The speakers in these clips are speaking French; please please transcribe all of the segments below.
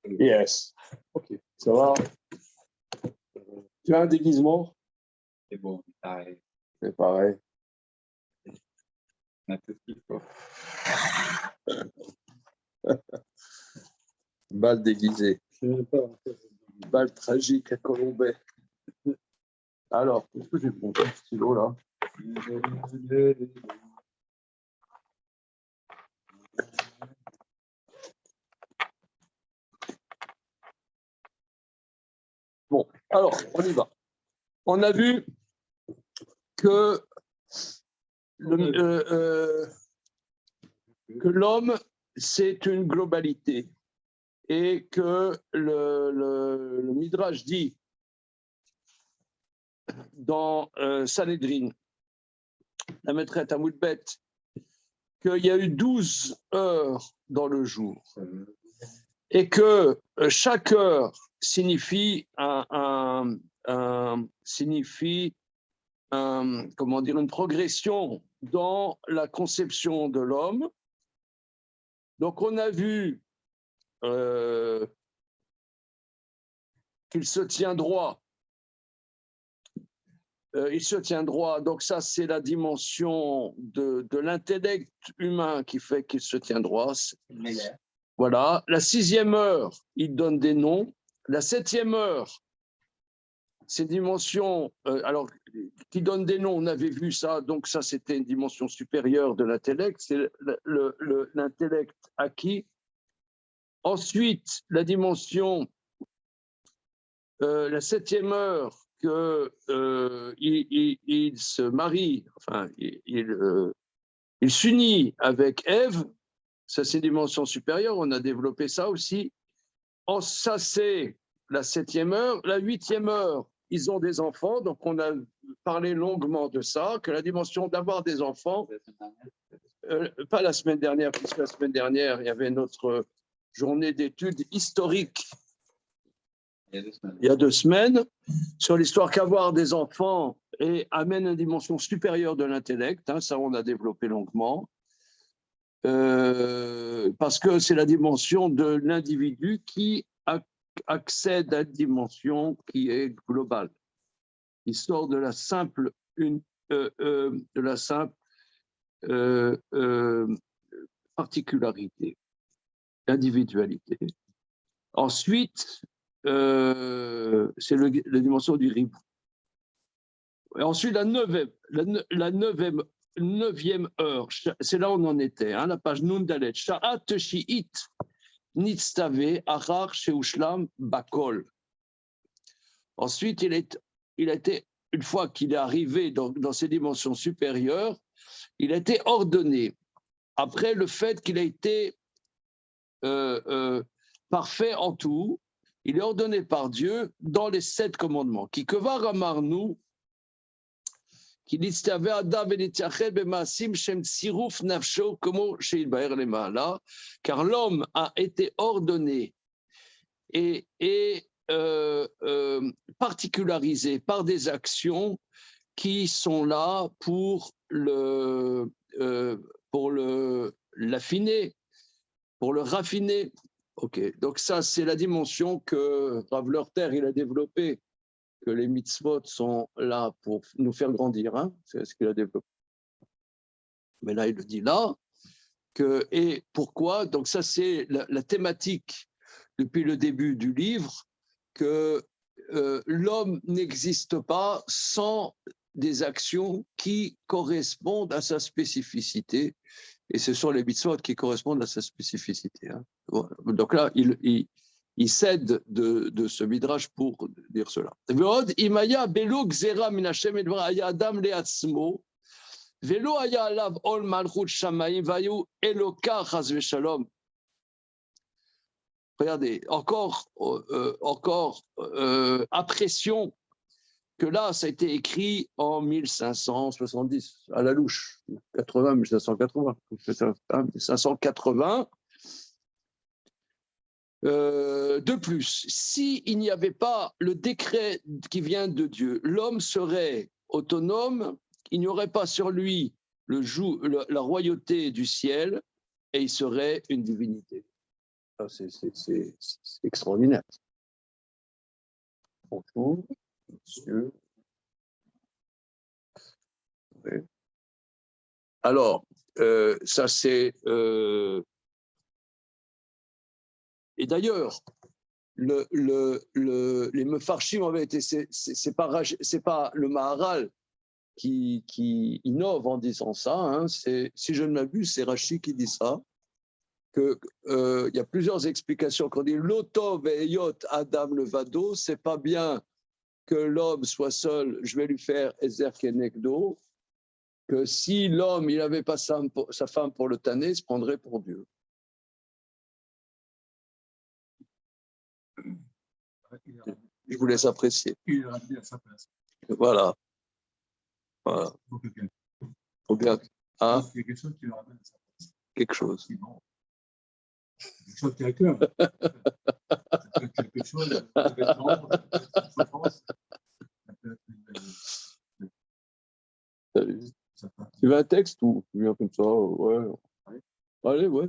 Yes. Ok, ça va. Tu as un déguisement? C'est bon, pareil. C'est pareil. On a tout ce qu'il faut. Balle déguisée. Balle tragique à Colombay. Alors, est-ce que j'ai mon petit stylo là? Bon, alors, on y va. On a vu que l'homme, c'est une globalité et que le Midrash dit dans Sanhedrin, la maîtresse à Moudbet, qu'il y a eu 12 heures dans le jour et que chaque heure signifie comment dire, une progression dans la conception de l'homme. Donc on a vu qu'il se tient droit. Il se tient droit, donc ça c'est la dimension de l'intellect humain qui fait qu'il se tient droit. Voilà. La 6e heure, il donne des noms. La 7e heure, c'est une dimension, alors qui donne des noms, on avait vu ça, donc ça c'était une dimension supérieure de l'intellect, c'est l'intellect acquis. Ensuite, la dimension, la 7e heure, qu'il se marie, enfin, il s'unit avec Ève, ça c'est une dimension supérieure, on a développé ça aussi. Ça c'est la 7e heure. La 8e heure, ils ont des enfants, donc on a parlé longuement de ça, que la dimension d'avoir des enfants, pas la semaine dernière, puisque la semaine dernière, il y avait notre journée d'études historiques. Il y a 2 semaines, sur l'histoire qu'avoir des enfants amène une dimension supérieure de l'intellect, hein, ça on a développé longuement, parce que c'est la dimension de l'individu qui accède à une dimension qui est globale, qui sort de la simple, particularité, individualité. Ensuite, c'est la dimension du ribou. Et ensuite, la 9e heure, c'est là où on en était, hein, la page Nundalet, Sha'at Shi'it Nitztave Arar Sheushlam Bakol. Ensuite, il a été, une fois qu'il est arrivé dans ces dimensions supérieures, il a été ordonné, après le fait qu'il a été parfait en tout, il est ordonné par Dieu dans les 7 commandements. Qui kevar amarnu, qui nistave adam venitiachel bemasim shem tsiruf nafsho komo sheilbaer lemala, car l'homme a été ordonné et particularisé par des actions qui sont là pour l'affiner, pour le raffiner. Ok, donc ça c'est la dimension que Rav Lorter il a développée, que les mitzvot sont là pour nous faire grandir, hein, c'est ce qu'il a développé. Mais là il le dit là, et pourquoi? Donc ça c'est la thématique depuis le début du livre, que l'homme n'existe pas sans des actions qui correspondent à sa spécificité, et ce sont les mitzvot qui correspondent à sa spécificité. Hein. Donc là, il cède de ce midrash pour dire cela. Ve'od imaya belo gzera min Hashem edvar haya adam le'atzmo ve'lo haya alav ol malchut shamayim v'hayu eloka chas v'shalom. Regardez, encore apprécions que là, ça a été écrit en 1570, à la louche, 80, 1580, 1580. De plus, s'il n'y avait pas le décret qui vient de Dieu, l'homme serait autonome, il n'y aurait pas sur lui la royauté du ciel, et il serait une divinité. C'est extraordinaire. Bonjour, monsieur. Oui. Alors, ça c'est... Et d'ailleurs, les Mefarshim en vérité, c'est pas le Maharal qui innove en disant ça. Hein, si je ne m'abuse, c'est Rashi qui dit ça. Il y a plusieurs explications. Quand on dit l'otov et yot Adam levado, c'est pas bien que l'homme soit seul, je vais lui faire ezer kenegdo, que si l'homme il n'avait pas sa femme pour le tanner, il se prendrait pour Dieu. Je vous laisse apprécier. Il est ramené à sa place. Voilà. Voilà. Faut bien. Hein? Il y a quelque chose qui le ramène à sa place. Quelque chose. Sinon, quelque chose qui est à cœur. Ça peut être quelque chose, un vêtement, ça peut être une souffrance, ça peut être une... Tu veux un texte ou tu viens comme ça? Ouais. Allez, ouais.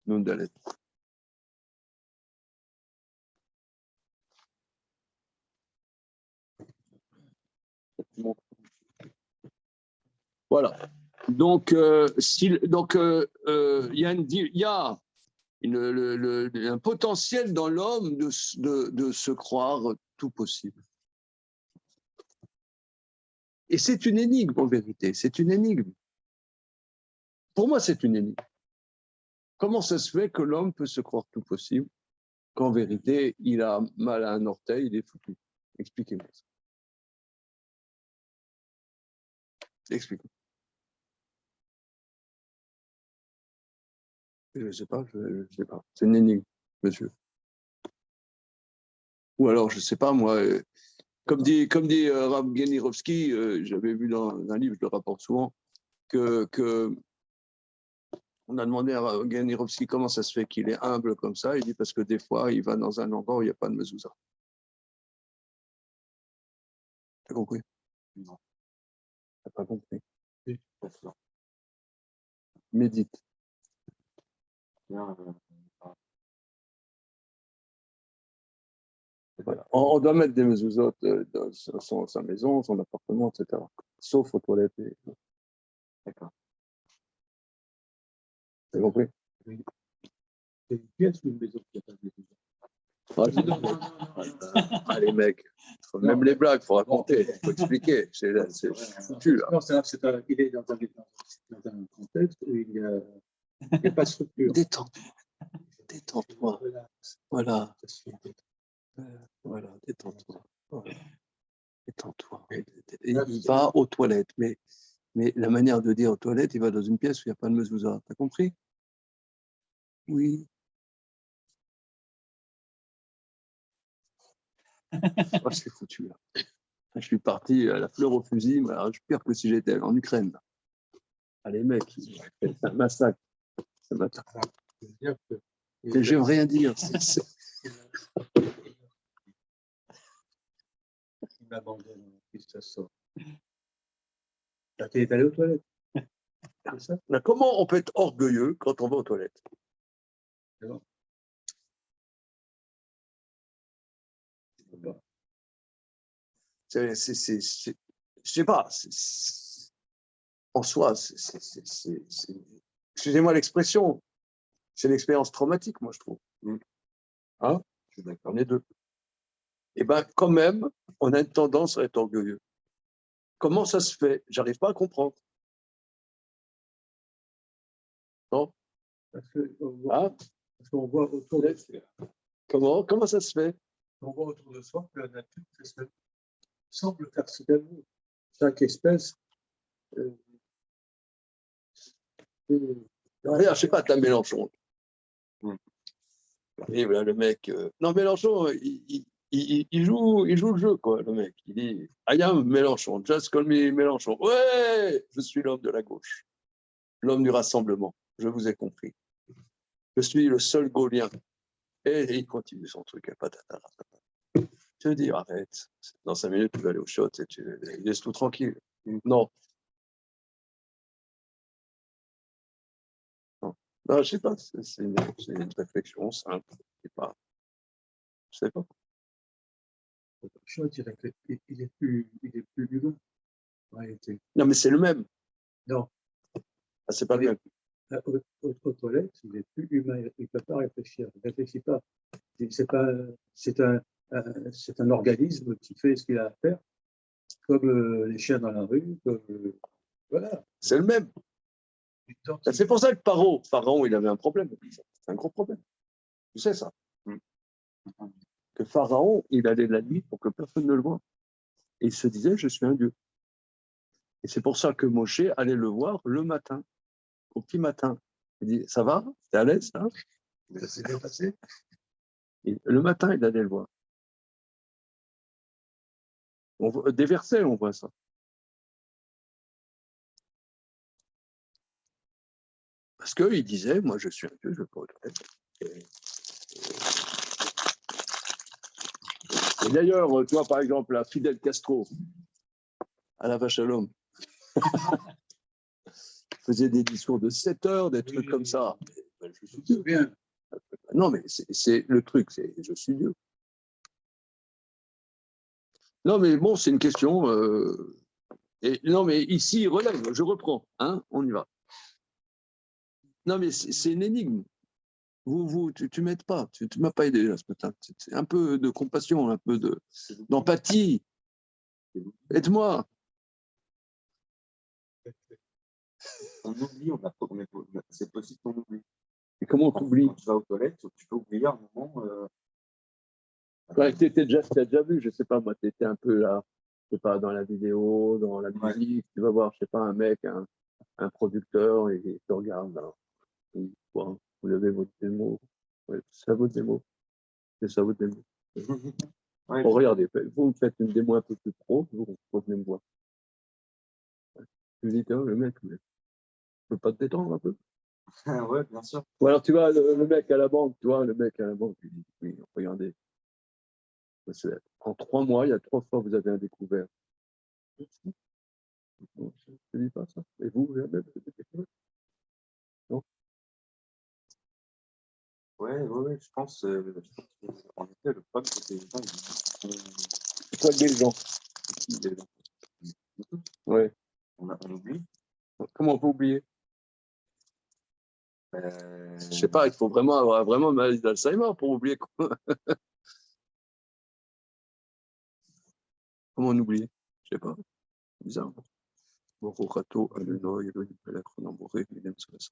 Non, d'aller. Voilà. Donc, il y a un potentiel dans l'homme de se croire tout possible. Et c'est une énigme, en vérité. C'est une énigme. Pour moi, c'est une énigme. Comment ça se fait que l'homme peut se croire tout possible qu'en vérité, il a mal à un orteil, il est foutu? Expliquez-moi ça. Expliquez-moi. Je ne sais pas, sais pas. C'est une énigme, monsieur. Ou alors, je ne sais pas, moi, comme dit Rav Genirovski, j'avais vu dans un livre, je le rapporte souvent, que on a demandé à Rav Genirovski comment ça se fait qu'il est humble comme ça. Il dit parce que des fois, il va dans un endroit où il n'y a pas de mezouza. Tu as compris? Non. Tu n'as pas compris. Oui. Médite. Voilà. On doit mettre des mezouzotes dans sa maison, son appartement, etc. Sauf aux toilettes. D'accord. Tu as compris? Oui. C'est une pièce ou une maison qui a pas de maison? Allez, mec, même les blagues, il faut raconter, il faut expliquer. C'est foutu. Non, il est dans un contexte où il n'y a pas de structure. Détends-toi. Voilà. Voilà, détends-toi. Voilà. Détends-toi. Il va aux toilettes, mais la manière de dire aux toilettes, il va dans une pièce où il n'y a pas de mezouza. T'as compris? Oui. Oh, je suis foutu là. Je suis parti à la fleur au fusil, mais alors, je suis pire que si j'étais en Ukraine. Là. Allez, mec, c'est un massacre. C'est un massacre. Je veux rien dire. Il m'abandonne, puis ça sort. Tu es allé aux toilettes? C'est ça. Là, comment on peut être orgueilleux quand on va aux toilettes? Je sais pas. En soi, excusez-moi l'expression, c'est l'expérience traumatique, moi, je trouve. Hein? Je suis d'accord, on est deux. Eh bien, quand même, on a une tendance à être orgueilleux. Comment ça se fait? J'arrive pas à comprendre. Non? Parce qu'on voit autour de soi. Comment ça se fait? On voit autour de soi que la nature semble faire ce qu'elle veut. Chaque espèce. Regarde, je sais pas, t'as Mélenchon. Et voilà, le mec. Non, Mélenchon, il joue le jeu, quoi, le mec. Il dit I am Mélenchon, just call me Mélenchon. Ouais, je suis l'homme de la gauche, l'homme du rassemblement. Je vous ai compris. Je suis le seul gaulien. Et il continue son truc. Je te dis, arrête. Dans 5 minutes, tu vas aller au shot et tu laisses tout tranquille. Non. Non, je sais pas, c'est une réflexion simple. Je sais pas. Je dirais qu'il est plus humain, en réalité. Non, mais c'est le même. Non, Ah, c'est pas le même. aux toilettes, il est plus humain, il ne peut pas réfléchir, il ne réfléchit pas. C'est c'est un organisme qui fait ce qu'il a à faire, comme les chiens dans la rue, comme, voilà. C'est le même. Donc, C'est pour ça que Pharaon, il avait un problème. C'est un gros problème. Tu sais ça. Que Pharaon, il allait la nuit pour que personne ne le voie. Et il se disait, je suis un dieu. Et c'est pour ça que Moshe allait le voir le matin, au petit matin. Il dit, ça va? T'es à l'aise, hein? Ça s'est bien passé. Et le matin, il allait le voir. Des versets, on voit ça. Parce qu'il disait, moi je suis un dieu, je peux reconnaître. Et d'ailleurs, tu vois, par exemple, la Fidel Castro, à la vache à l'homme, faisait des discours de 7 heures, des trucs comme ça. Je suis Dieu. bien. Non, mais c'est le truc, c'est je suis Dieu. Non, mais bon, c'est une question. Non, mais ici, il relève, je reprends, hein, on y va. Non, mais c'est une énigme. Tu m'aides pas, tu m'as pas aidé là ce matin. C'est un peu de compassion, un peu d'empathie. Aide-moi. On oublie, c'est possible qu'on oublie. Et comment on t'oublie? Quand tu vas aux toilettes, tu peux oublier un moment. Ouais, tu as déjà vu, je sais pas, moi, tu étais un peu là, je sais pas, dans la vidéo, dans la musique, tu vas voir, je sais pas, un mec, un producteur, et il te regarde là. Vous avez votre démo. Ouais, c'est ça votre démo. C'est ça votre démo. Ouais, Bon, regardez, vous me faites une démo un peu plus pro, vous revenez me voir. Tu dis, tiens, le mec, mais, tu peux pas te détendre un peu? ouais, bien sûr. Ou alors tu vois, le mec à la banque, tu vois, le mec à la banque, tu dis, oui, regardez, en 3 mois, il y a 3 fois que vous avez un découvert. Non, je ne te dis pas ça. Et vous, jamais vous avez découvert? Non. Ouais, je pense en effet, le problème, c'est que les gens, C'est quoi les gens? Ouais. on oublie. Comment on peut oublier? Je sais pas, il faut vraiment avoir vraiment une maladie d'Alzheimer pour oublier quoi. Comment on oublie? Je sais pas. Bizarre. Morokato, Aleno, Elohim, Pelech, Namboré, William Solas.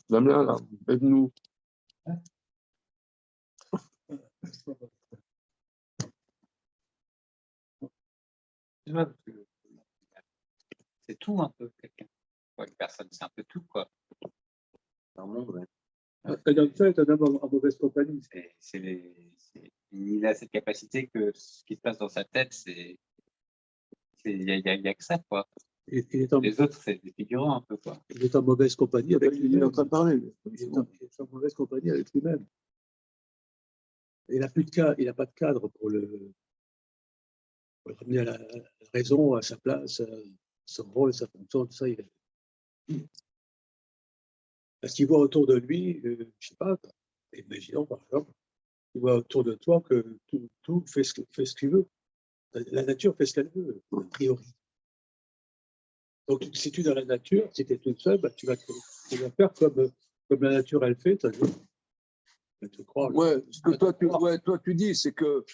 Damien, là, aide-nous. C'est tout un peu, quelqu'un. Une personne, c'est un peu tout, quoi. C'est un monde, ouais. Et donc, ça est un homme en mauvaise compagnie. Il a cette capacité que ce qui se passe dans sa tête, il y a que ça, quoi. Il est en, Les autres, c'est des figurants un peu, quoi. il est en mauvaise compagnie avec Il est lui-même. en train de parler. Il est en mauvaise compagnie avec lui-même. Il n'a plus de cadre, il n'a pas de cadre pour le ramener à la raison, à sa place, son rôle, sa fonction, tout ça. Parce qu'il voit autour de lui, je ne sais pas, imaginons par exemple, il voit autour de toi que tout fait ce qu'il veut. La nature fait ce qu'elle veut, a priori. Donc, si tu es dans la nature, si tu es toute seule, bah, tu vas faire comme la nature elle fait, tu vas te croire. Ouais, ce que toi tu dis, c'est que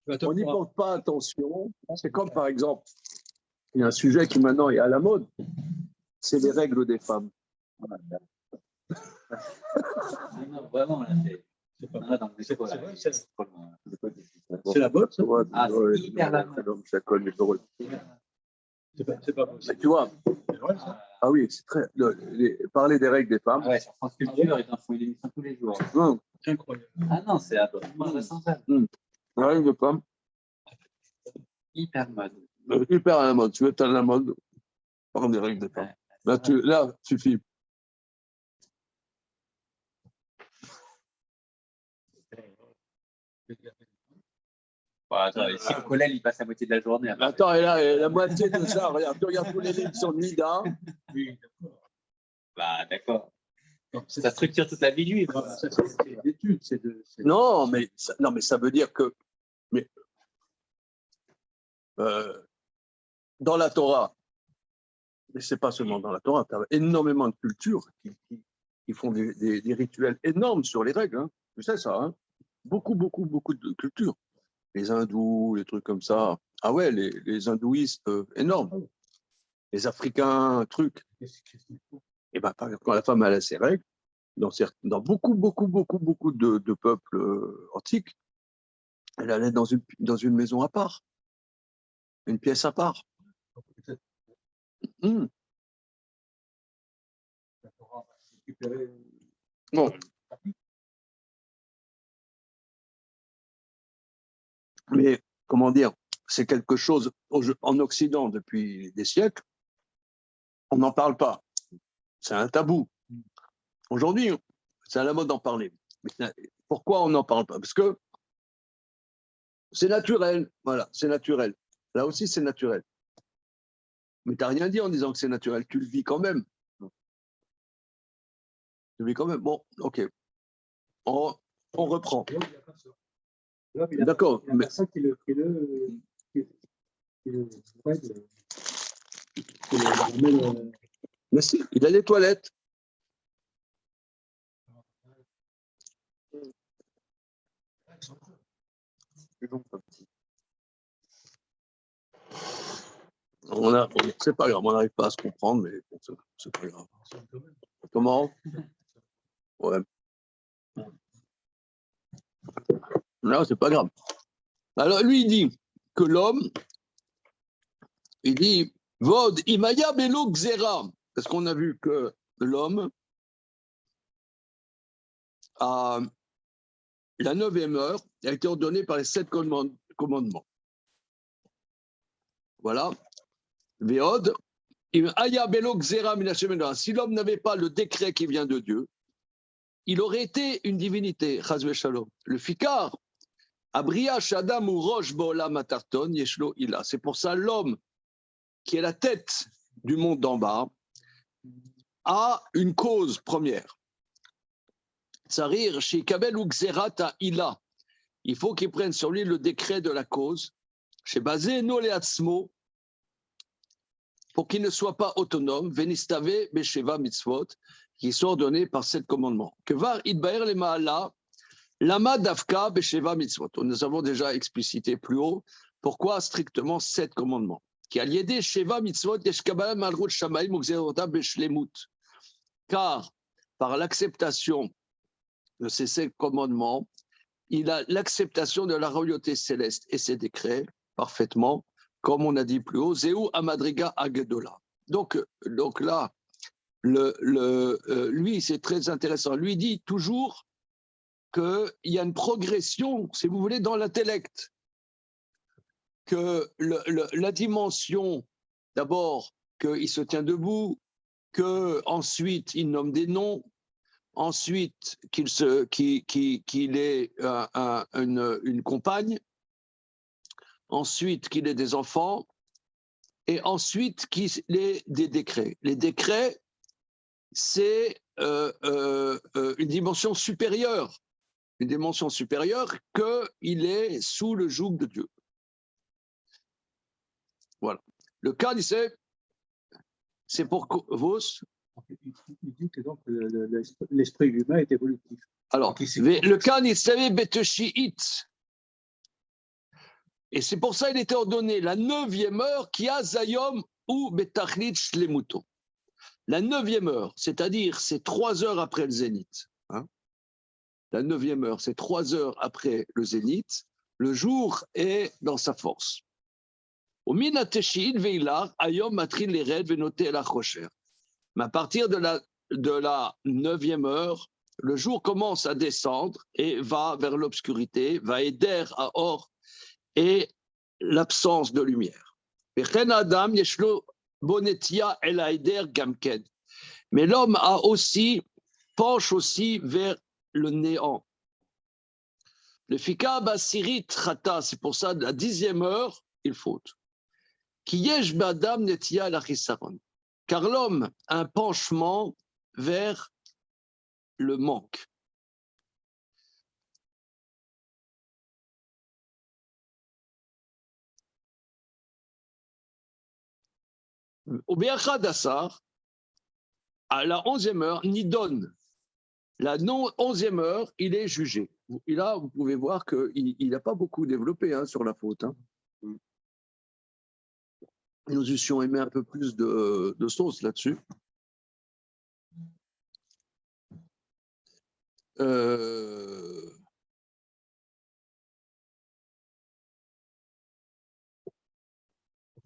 on n'y porte pas attention. C'est comme par exemple, il y a un sujet qui maintenant est à la mode, c'est les règles des femmes. Non, vraiment, là, c'est pas vrai dans le discours. C'est la mode, ça. Ah, c'est hyper la mode. C'est pas possible. Mais tu vois, ah oui, c'est très. Parler des règles des femmes. Ah ouais, sur France Culture, ils en font une émission tous les jours. Incroyable. Ah non, c'est absolument invraisemblable. Les règles des femmes. Hyper mode. Hyper à la mode. Tu veux être à la mode, parle des règles des femmes. Là, suffit. Bon, attends, ici, au collège, il passe la moitié de la journée. Attends, et là, la moitié de ça, regarde tous les livres sur Nida. Oui, d'accord. Bah, d'accord. Donc, Ça structure toute la vie juive. ça, c'est une étude. Non, mais ça veut dire que dans la Torah, mais ce n'est pas seulement dans la Torah, tu as énormément de cultures qui font des rituels énormes sur les règles. Hein. Tu sais ça, hein. Beaucoup de cultures. Les hindous, les trucs comme ça. Ah ouais, les hindouistes, énormes. Les Africains, trucs. Et bien, quand la femme elle a ses règles, dans beaucoup de peuples antiques, elle allait dans une maison à part, une pièce à part. Bon. Mais, comment dire, c'est quelque chose, en Occident, depuis des siècles, on n'en parle pas. C'est un tabou. Aujourd'hui, c'est à la mode d'en parler. Mais pourquoi on n'en parle pas? Parce que c'est naturel. Voilà, c'est naturel. Là aussi, c'est naturel. Mais tu n'as rien dit en disant que c'est naturel. Tu le vis quand même. Tu le vis quand même. Bon, ok. On reprend. D'accord. Mais ça qui le mais si, il a les toilettes. C'est pas grave, on n'arrive pas à se comprendre, mais c'est pas grave. Comment? Ouais. Non, c'est pas grave. Alors, lui, il dit que l'homme, il dit, Vod, imaya belo xera, parce qu'on a vu que l'homme, à la 9e heure, a été ordonné par les 7 commandements. Voilà. Veod, imaya belo xera minashem. Si l'homme n'avait pas le décret qui vient de Dieu, il aurait été une divinité, Chazve Shalom. Le Fikar, Abria Shadam ou Rosh Bolam Atarton, Yeshlo Ila. C'est pour ça l'homme qui est la tête du monde d'en bas a une cause première. Tsarir, chez Kabel ou Xerata Ila. Il faut qu'il prenne sur lui le décret de la cause. Chez Bazé Noleatzmo, pour qu'il ne soit pas autonome, Venistave Besheva Mitzvot, qui sont ordonnés par 7 commandements. Que var idbaer le ma'ala, lama davka besheva mitzvot. Nous avons déjà explicité plus haut pourquoi strictement 7 commandements. Qui a lié sheva mitzvot yeshkabala malchut shamayim u'gzerota beshlemut. Car par l'acceptation de ces 7 commandements, il a l'acceptation de la royauté céleste et ses décrets parfaitement, comme on a dit plus haut, Zéou Amadriga Agedola. Donc là, lui, c'est très intéressant. Lui dit toujours qu'il y a une progression, si vous voulez, dans l'intellect. Que la dimension, d'abord, qu'il se tient debout, qu'ensuite il nomme des noms, ensuite qu'il ait une compagne, ensuite qu'il ait des enfants, et ensuite qu'il ait des décrets. Les décrets, c'est une dimension supérieure qu'il est sous le joug de Dieu. Voilà. Le cas d'Issé, c'est pour vos. Il dit que donc l'esprit humain est évolutif. Alors, le cas d'Issé Beteshiit. Et c'est pour ça qu'il était ordonné la 9e heure qui a Zayom ou Betachlit Shlemuto. La 9e heure, c'est-à-dire c'est 3 heures après le zénith. Hein. La 9e heure, c'est 3 heures après le zénith. Le jour est dans sa force. Au minateshid veilar ayom matril lered venoté la rocher. Mais à partir de la 9e heure, le jour commence à descendre et va vers l'obscurité, va aider à or et l'absence de lumière. Mais l'homme penche aussi vers le néant. Le fika basiri trata, c'est pour ça, la 10e heure, il faute. Ki yesh b'adam netia l'achisaron. Car l'homme a un penchement vers le manque. Au Be'achad Assar, à la 11e heure, Nidon. La 11e heure, il est jugé. Et là, vous pouvez voir qu'il n'a pas beaucoup développé sur la faute. Nous eussions aimé un peu plus de sauce là-dessus.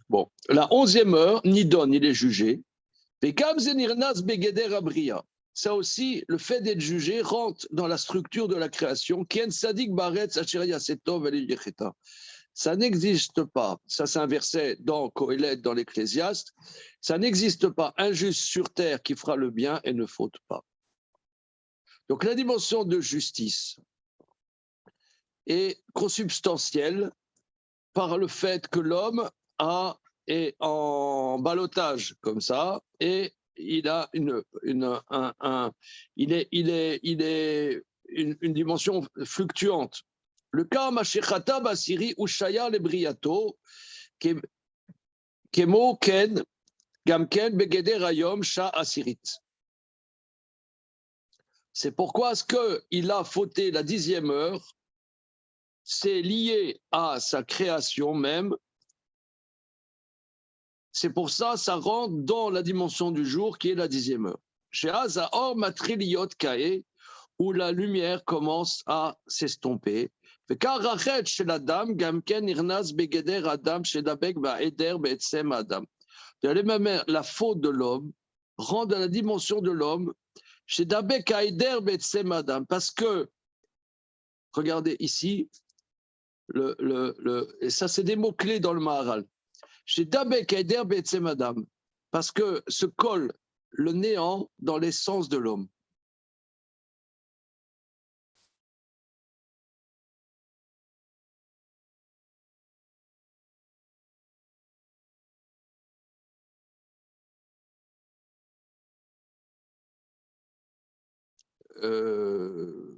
Bon, la 11e heure, Nidon, il est jugé. Et Gamzenirnas Begeder Abria. Ça aussi, le fait d'être jugé rentre dans la structure de la création. Kien Sadik Baretz Acheria Setov Yecheta. Ça n'existe pas. Ça, c'est un verset dans Kohelet, dans l'Ecclésiaste. Ça n'existe pas un juste sur terre qui fera le bien et ne faute pas. Donc la dimension de justice est consubstantielle par le fait que l'homme est en ballottage comme ça et il a une dimension fluctuante. Le cas Mashechata Basiri Ushaya Lebriato Kemo Ken Gamken Begeder Ayom Sha Asirit. C'est pourquoi ce qu'il a fauté la 10e heure, c'est lié à sa création même. C'est pour ça, ça rentre dans la dimension du jour qui est la 10e heure. Chez Azaor Matriliot Kae, où la lumière commence à s'estomper. Car Rachet chez la dame, Gamken Irnas Begeder Adam, chez Dabek Baeder Betsem Adam. De la même manière, la faute de l'homme rentre dans la dimension de l'homme, chez Dabek Baeder Betsem Adam. Parce que, regardez ici, et ça c'est des mots-clés dans le Maharal. Chez Dabek Aider Betsem Adam, parce que se colle le néant dans l'essence de l'homme.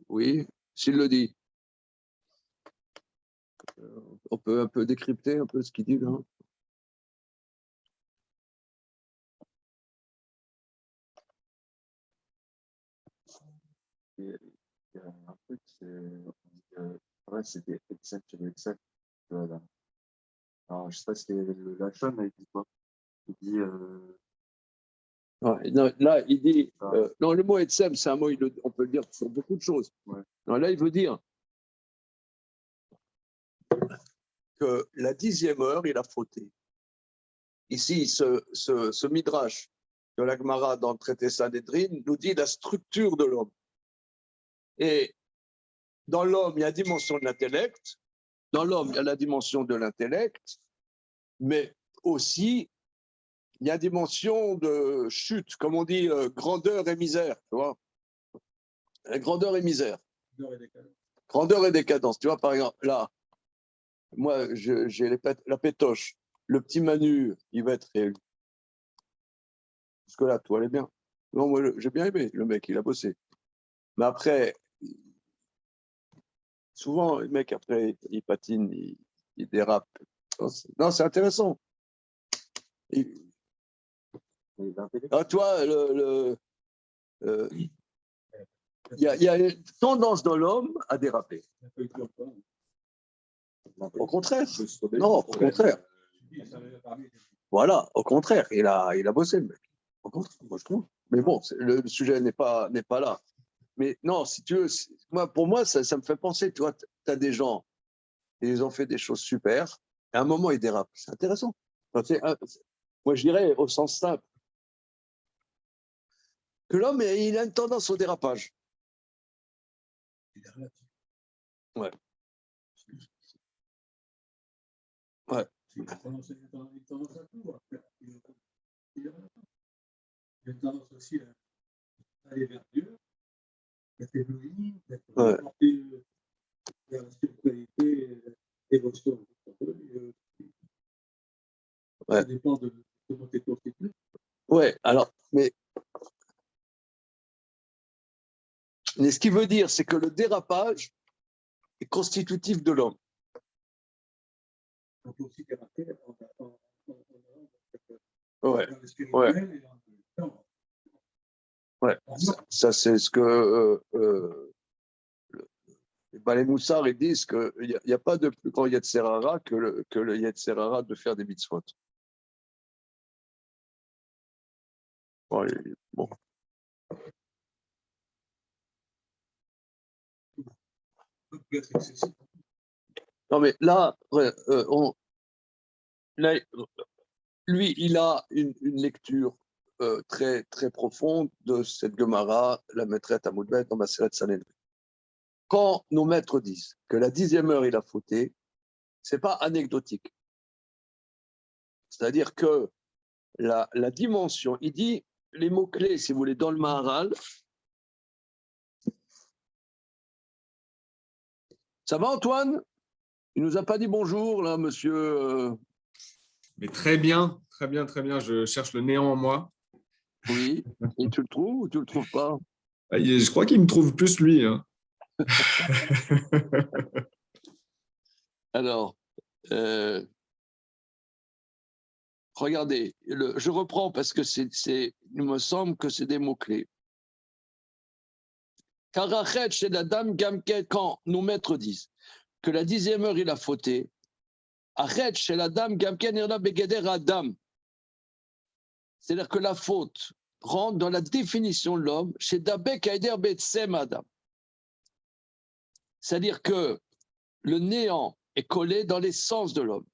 Oui, s'il le dit. On peut un peu décrypter un peu ce qu'il dit là. Il y a un truc, c'est des exact, exact. Voilà. Alors, je sais pas si la chaîne, il dit quoi? Il dit. Ouais, non, là, il dit. Non, le mot etsem, c'est un mot, on peut le dire sur beaucoup de choses. Ouais. Non, là, il veut dire que la 10e heure, il a fauté. Ici, ce midrash de la Gemara dans le traité Sanhedrin nous dit la structure de l'homme. Et dans l'homme, il y a la dimension de l'intellect. Dans l'homme, il y a la dimension de l'intellect, mais aussi, il y a la dimension de chute, comme on dit, grandeur et misère, tu vois. Grandeur et misère. Grandeur et décadence. Tu vois, par exemple, là, moi, j'ai la pétoche. Le petit Manu, il va être réélu. Parce que là, tout allait bien. Non, moi, j'ai bien aimé le mec, il a bossé. Mais après, souvent, le mec, après, il patine, il dérape. Non, c'est intéressant. Toi, il y a une tendance dans l'homme à déraper. Au contraire. Non, au contraire. Voilà, au contraire, il a bossé, le mec. Au contraire, moi je trouve. Mais bon, le sujet n'est pas là. Mais non, si tu veux, pour moi, ça me fait penser, tu vois, tu as des gens, ils ont fait des choses super, et à un moment, ils dérapent. C'est intéressant. Enfin, moi, je dirais, au sens simple, que l'homme, il a une tendance au dérapage. Ouais. Ouais. Il a tendance à tout. Il a tendance aussi à aller vers Dieu, d'être ébloui, d'être porté la spiritualité, l'émotion. Ouais. Ça dépend de comment tu es constitué. Ouais, alors, mais ce qui veut dire, c'est que le dérapage est constitutif de l'homme. On peut aussi déraper Ouais, dans le spirituel et dans le temps. ouais. Ça c'est ce que les Balais Moussard, ils disent qu'il n'y a pas de plus grand Yetzer Hara que le Yetzer Hara de faire des mitzvot. Bon. Non, mais là, là, lui, il a une lecture très, très profonde de cette Gemara, la maîtresse à Moudbet, en Maseret Sanhedrin. Quand nos maîtres disent que la 10e heure, il a fauté, ce n'est pas anecdotique. C'est-à-dire que la dimension, il dit les mots-clés, si vous voulez, dans le Maharal. Ça va, Antoine? Il nous a pas dit bonjour, là, monsieur. Mais très bien, très bien, très bien. Je cherche le néant en moi. Oui. Et tu le trouves ou tu le trouves pas? Je crois qu'il me trouve plus lui. Hein. Alors, regardez, je reprends parce que il me semble que c'est des mots-clés. Karachet chez la dame Gamket, quand nos maîtres disent que la 10e heure, il a fauté, Achet chez la dame Gamken irna begeder Adam. C'est-à-dire que la faute rentre dans la définition de l'homme chez Dabek Aider Betsem Adam. C'est-à-dire que le néant est collé dans l'essence de l'homme.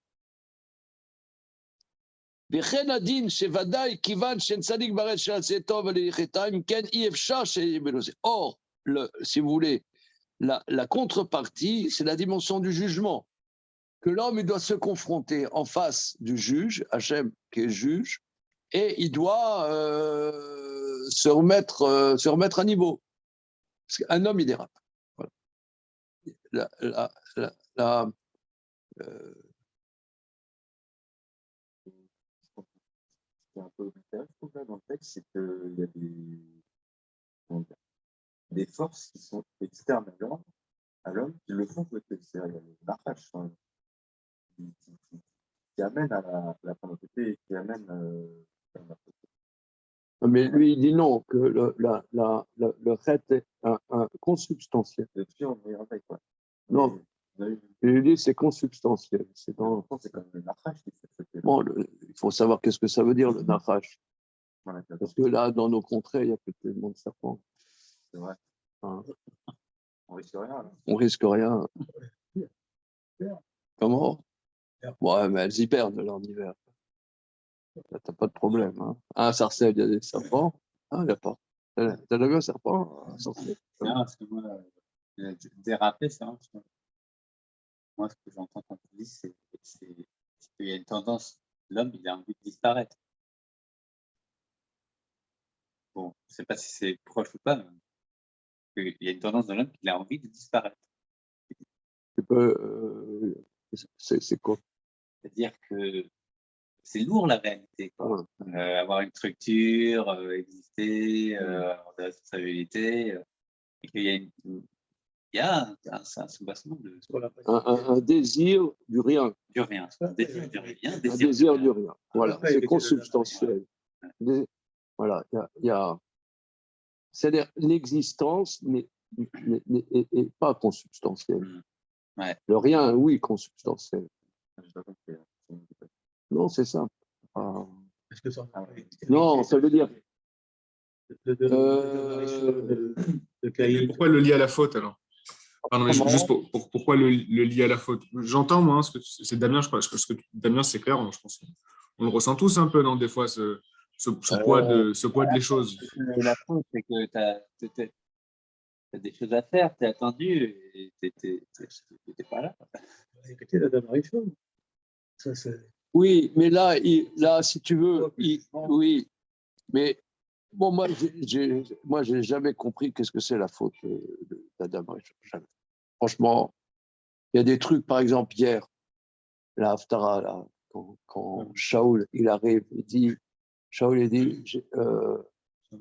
Or, si vous voulez, la contrepartie, c'est la dimension du jugement. Que l'homme doit se confronter en face du juge, Hachem qui est juge, et il doit se remettre à niveau. Parce qu'un homme, il dérape. Voilà. C'est un peu intéressant dans le texte, c'est qu'il y a des forces qui sont externes à l'homme qui le font peut-être. Il y a le narrage qui amène à la pauvreté et qui amène à la pauvreté. Mais lui, il dit non, que le fait est un consubstantiel. Depuis, on y rappelle quoi. Non, il dit c'est consubstantiel. C'est dans... C'est comme le narrage qui fait. Bon, il faut savoir qu'est-ce que ça veut dire, le narrage. Voilà, parce que là, dans nos contrées, il y a peut-être tellement de serpents. c'est vrai. Hein. On risque rien. Là. On risque rien. Comment? Ouais, mais elles y perdent leur hiver. T'as pas de problème. Hein. Ah, Sarcelles, il y a des serpents. Ah, il n'y a pas. T'as déjà vu un serpent? C'est vrai, parce que moi, déraper, c'est vrai. Moi, ce que j'entends quand tu dis, c'est qu'il y a une tendance, l'homme, il a envie de disparaître. Bon, je ne sais pas si c'est proche ou pas, mais il y a une tendance dans l'homme qu'il a envie de disparaître. Tu peux. C'est quoi? C'est-à-dire que c'est lourd la réalité. Quoi. Ouais. Avoir une structure, exister, avoir des responsabilités, et qu'il y a un soubassement de Un désir du rien. du rien. Un désir du rien. Un désir du rien. Voilà, c'est consubstantiel. Voilà, il y a. C'est-à-dire l'existence n'est pas consubstantielle. Ouais. Le rien, oui, consubstantiel. Non, c'est ça. Est-ce que ça Non, ça veut dire. Pourquoi le lier à la faute alors? Pardon, mais juste pourquoi le lier à la faute? J'entends, moi, ce que c'est Damien, je crois. Damien, c'est clair, je pense. On le ressent tous un peu, non, des fois, ce poids de les choses. La faute, c'est que tu as des choses à faire, tu es attendu et tu n'étais pas là. Répéter la dame Richard. Ça, c'est. Oui, mais là, si tu veux, oui, mais bon, moi, j'ai jamais compris qu'est-ce que c'est la faute d'Adam. Jamais. Franchement, Il y a des trucs, par exemple, hier, la Haftara, là, quand Shaoul, il arrive, il dit,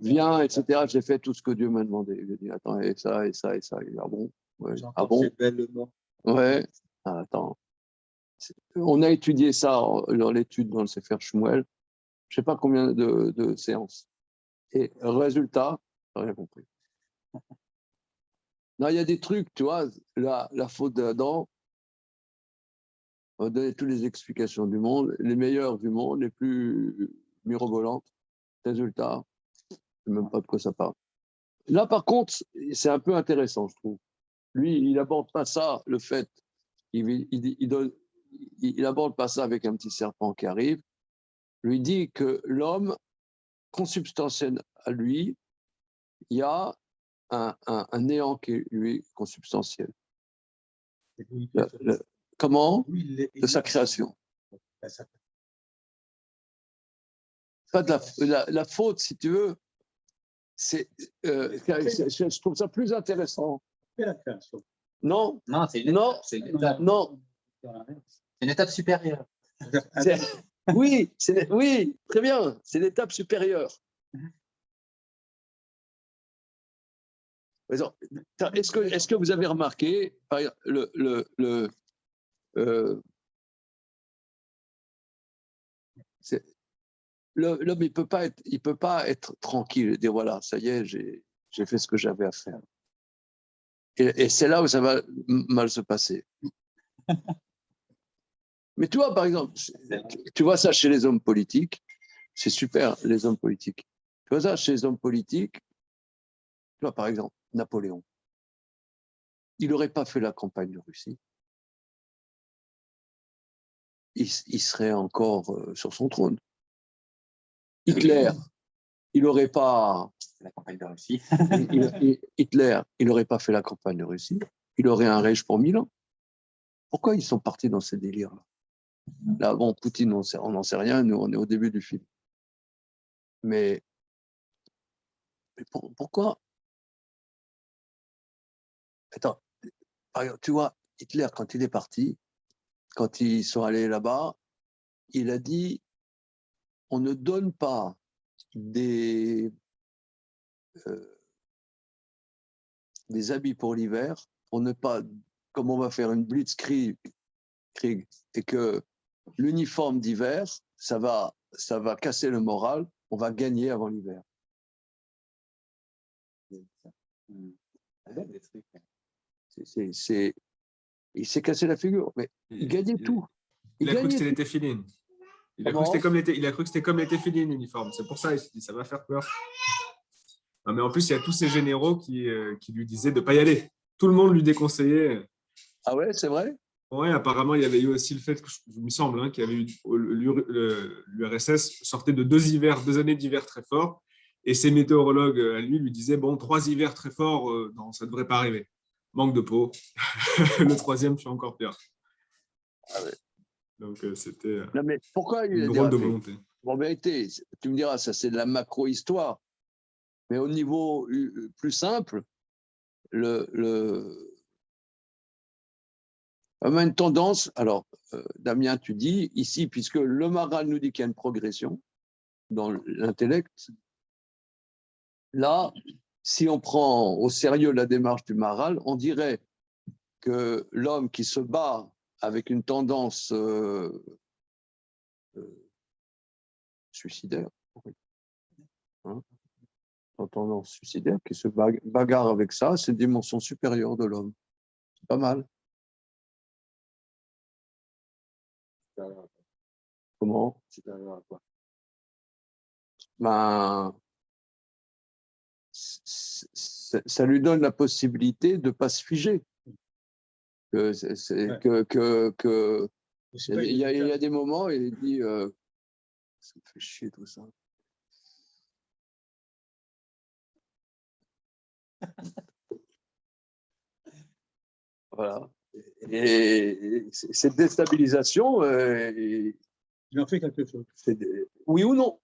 viens, etc. J'ai fait tout ce que Dieu m'a demandé. Il dit, attends, et ça, et ça, et ça. Il dit, ah bon? Ouais. Ah bon? Ouais. Ah, attends. On a étudié ça dans l'étude dans le Sefer Shmuel. Je ne sais pas combien de séances. Et résultat, je n'ai rien compris. Non, il y a des trucs, tu vois, la faute d'Adam, on va donner toutes les explications du monde, les meilleures du monde, les plus mirobolantes. Résultat, je ne sais même pas de quoi ça parle. Là, par contre, c'est un peu intéressant, je trouve. Lui, il n'aborde pas ça, le fait, il n'aborde pas ça avec un petit serpent qui arrive. Lui dit que l'homme, consubstantiel à lui, il y a un néant qui est lui consubstantiel. Comment? De sa création. Pas de la faute, si tu veux, je trouve ça plus intéressant. La création. Non, Non, c'est une étape. non. C'est une étape supérieure. Oui, oui, très bien, c'est l'étape supérieure. Est-ce que vous avez remarqué l'homme, il peut pas être tranquille et dire voilà, ça y est, j'ai fait ce que j'avais à faire. Et c'est là où ça va mal se passer. Mais tu vois, par exemple, tu vois ça chez les hommes politiques, c'est super, les hommes politiques. Tu vois ça chez les hommes politiques, tu vois, par exemple, Napoléon. Il n'aurait pas fait la campagne de Russie. Il serait encore sur son trône. Hitler, il n'aurait pas. La campagne de Russie. Hitler, il n'aurait pas fait la campagne de Russie. Il aurait un Reich pour 1000 ans. Pourquoi ils sont partis dans ces délires-là? Là, bon, Poutine, on n'en sait rien, nous, on est au début du film. Mais pourquoi? Attends, par exemple, tu vois, Hitler, quand il est parti, quand ils sont allés là-bas, il a dit on ne donne pas des habits pour l'hiver, pour ne pas, comme on va faire une blitzkrieg, et que l'uniforme d'hiver, ça va casser le moral, on va gagner avant l'hiver. Il s'est cassé la figure, mais il gagnait tout. Il a cru que c'était l'été filine. Il a cru que c'était comme l'été filine, l'uniforme. C'est pour ça, il s'est dit, ça va faire peur. Non, mais en plus, il y a tous ces généraux qui lui disaient de ne pas y aller. Tout le monde lui déconseillait. Ah ouais, c'est vrai? Oui, apparemment, il y avait eu aussi le fait, il me semble, qu'il y avait eu l'URSS sortait de deux années d'hiver très forts, et ses météorologues à lui disaient, bon, 3 hivers très forts, non, ça ne devrait pas arriver. Manque de peau. Le troisième, c'est encore pire. Ah ouais. Donc, c'était non, mais pourquoi il une a drôle de dérapé? volonté. En vérité, tu me diras, ça c'est de la macro-histoire. Mais au niveau plus simple, on a une tendance, alors Damien, tu dis, ici, puisque le Maharal nous dit qu'il y a une progression dans l'intellect, là, si on prend au sérieux la démarche du Maharal, on dirait que l'homme qui se bat avec une tendance suicidaire, hein, en tendance suicidaire, qui se bagarre avec ça, c'est une dimension supérieure de l'homme. C'est pas mal. Comment? Supérieur à quoi? Ben, ça lui donne la possibilité de ne pas se figer. Il y a des moments, il dit ça me fait chier tout ça. Voilà. Et cette déstabilisation, Il en fait quelque chose. oui ou non?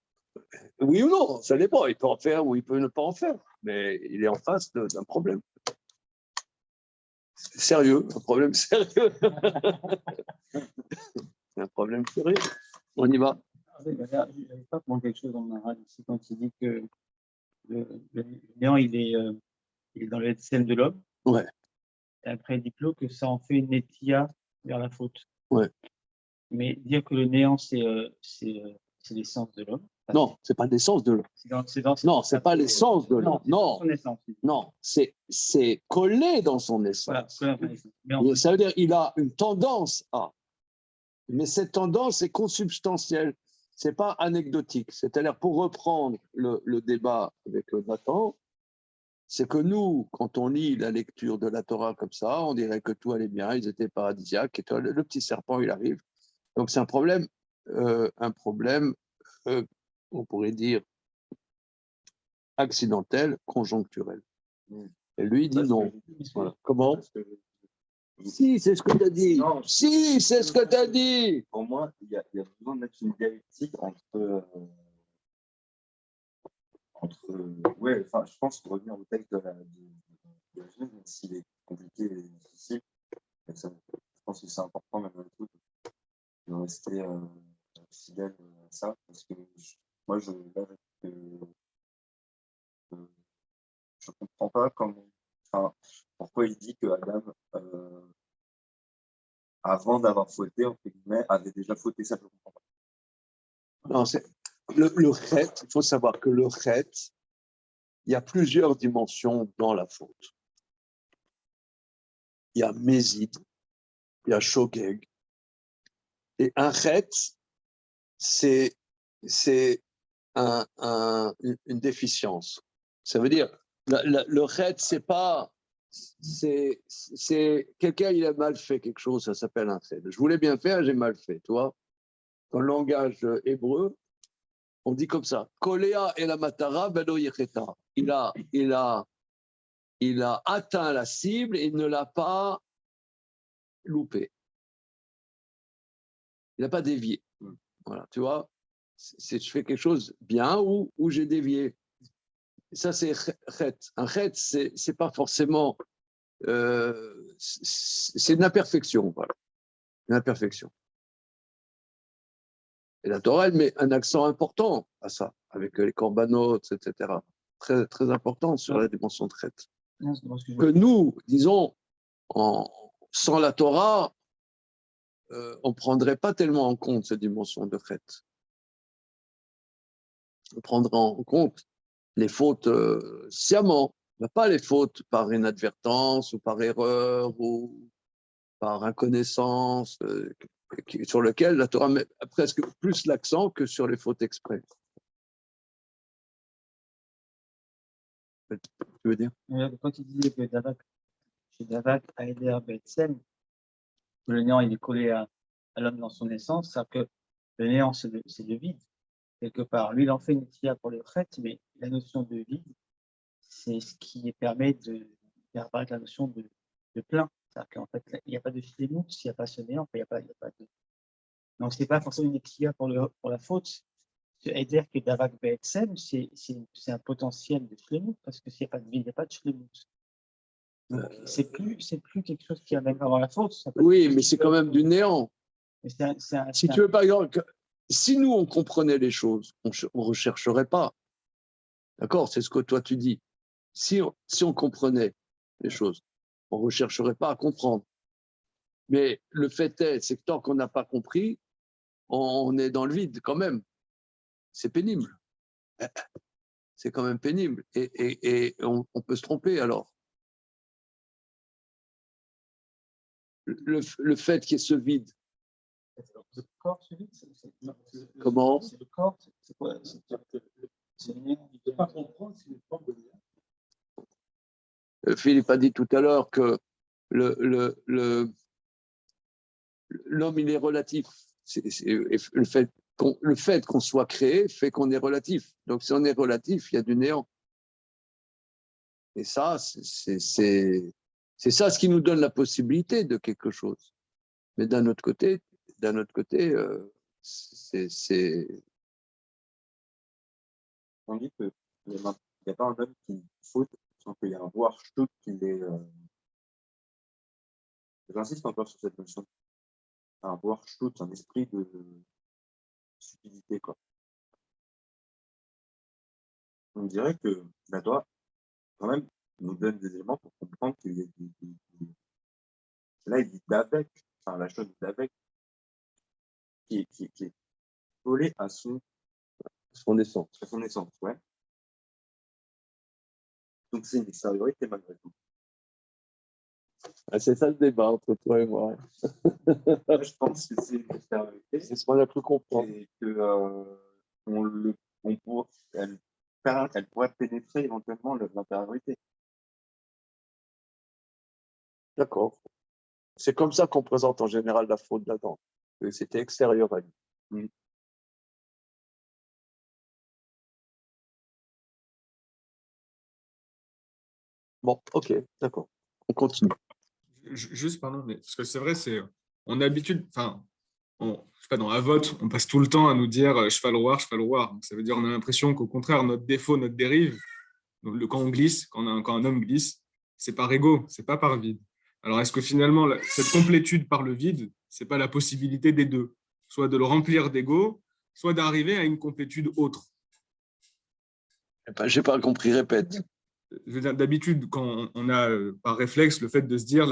Oui ou non, ça dépend. Il peut en faire ou il peut ne pas en faire. Mais il est en face d'un problème. Sérieux, un problème sérieux. Un problème sérieux. On y va. Je n'avais pas compris quelque chose en arabe ici quand il dit que le néant, il est dans le scène de l'homme. Ouais. Et après, il dit Claude que ça en fait une étia vers la faute. Ouais. Mais dire que le néant, c'est l'essence de l'homme. Non, c'est pas l'essence de l'homme. Non, c'est pas l'essence de l'homme. Non, son essence. non, c'est collé dans son essence. Voilà, collé dans son essence. Mais Ça veut dire qu'il a une tendance à. Mais cette tendance est consubstantielle. C'est pas anecdotique. C'est-à-dire, pour reprendre le débat avec Nathan, c'est que nous, quand on lit la lecture de la Torah comme ça, on dirait que tout allait bien, ils étaient paradisiaques, et le petit serpent, il arrive. Donc c'est un problème, on pourrait dire, accidentel, conjoncturel. Et lui, il dit non. Voilà. Comment? Si, c'est ce que tu as dit. Non, Si, c'est ce que tu as dit. Pour moi, il y a besoin de mettre une dialectique ouais, enfin, je pense que revenir au texte de Genèse, même s'il est compliqué et difficile, mais ça, je pense que c'est important malgré tout de rester fidèle à ça, parce que moi, je comprends pas pourquoi il dit que Adam, avant d'avoir fauté, entre guillemets, avait déjà fauté, ça je ne comprends pas. Non, le chet, il faut savoir que le chet, il y a plusieurs dimensions dans la faute. Il y a mésid, il y a shogeg. Et un chet, c'est une déficience. Ça veut dire, le chet, c'est pas. C'est quelqu'un, il a mal fait quelque chose, ça s'appelle un chet. Je voulais bien faire, j'ai mal fait, tu vois. Dans le langage hébreu, on dit comme ça. Koléa et la matara, belo yecheta. Il a atteint la cible et il ne l'a pas loupé. Il n'a pas dévié. Voilà, tu vois, je fais quelque chose bien ou j'ai dévié. Et ça, c'est chet. Un chet, c'est pas forcément. C'est une imperfection. Voilà. Une imperfection. Et la Torah, elle met un accent important à ça, avec les corbanotes, etc. Très, très important sur la dimension de chet. Que nous, disons, sans la Torah, on ne prendrait pas tellement en compte cette dimension de chet. On prendrait en compte les fautes sciemment, mais pas les fautes par inadvertance ou par erreur ou par inconnaissance, sur lesquelles la Torah met presque plus l'accent que sur les fautes exprès. Tu veux dire? Quand il disait que chez Davak, Aïder Betsem, que le néant il est collé à l'homme dans son essence, c'est que le néant c'est le vide, quelque part. Lui, il en fait une tia pour le chet, mais la notion de vide, c'est ce qui permet de faire apparaître la notion de plein. C'est-à-dire qu'en fait, il n'y a pas de shlemut s'il n'y a pas ce néant, il n'y a pas de. Donc, ce n'est pas forcément une tia pour la faute. C'est-à-dire que Davak Betsem, c'est un potentiel de shlemut, parce que s'il n'y a pas de vide, il n'y a pas de shlemut. C'est plus quelque chose qui amène avant la faute. Oui, mais c'est quand même du néant. Si tu veux, par exemple, si nous, on comprenait les choses, on ne rechercherait pas. D'accord? C'est ce que toi, tu dis. Si on comprenait les choses, on ne rechercherait pas à comprendre. Mais le fait est, c'est que tant qu'on n'a pas compris, on est dans le vide quand même. C'est pénible. C'est quand même pénible. Et on peut se tromper alors. Le fait qu'il y ait ce vide. Le corps, ce vide, Comment? C'est le corps, c'est quoi? Il ne peut pas comprendre si le corps de Philippe a dit tout à l'heure que l'homme, il est relatif. Le fait qu'on soit créé fait qu'on est relatif. Donc, si on est relatif, il y a du néant. Et ça, c'est ça ce qui nous donne la possibilité de quelque chose. Mais d'un autre côté, c'est... On dit qu'il n'y a pas un homme qui faute sans qu'il y a un voir chute qui J'insiste encore sur cette notion. Un voir shoot, un esprit de stupidité, quoi. On dirait que la Torah, quand même, nous donne des éléments pour comprendre qu'il y a là, il dit d'avec, enfin, la chose d'avec, qui est collée à son essence, ouais. Donc, c'est une extériorité malgré tout. Ah, c'est ça le débat entre toi et moi. Moi, je pense que c'est une extériorité C'est ce qu'on a pu comprendre. et que elle pourrait pénétrer éventuellement l'intériorité. D'accord. C'est comme ça qu'on présente en général la faute d'Adam. Que c'était extérieur à lui. Bon, ok, d'accord. On continue. Juste, pardon, mais parce que c'est vrai, on a l'habitude, enfin, je sais pas, dans Avot, on passe tout le temps à nous dire cheval roi, cheval roi. Donc, ça veut dire on a l'impression qu'au contraire, notre défaut, notre dérive, donc quand on glisse, quand un homme glisse, c'est par ego, c'est pas par vide. Alors, est-ce que finalement, cette complétude par le vide, c'est pas la possibilité des deux, soit de le remplir d'ego, soit d'arriver à une complétude autre? J'ai pas compris, répète. Je veux dire, d'habitude, quand on a par réflexe le fait de se dire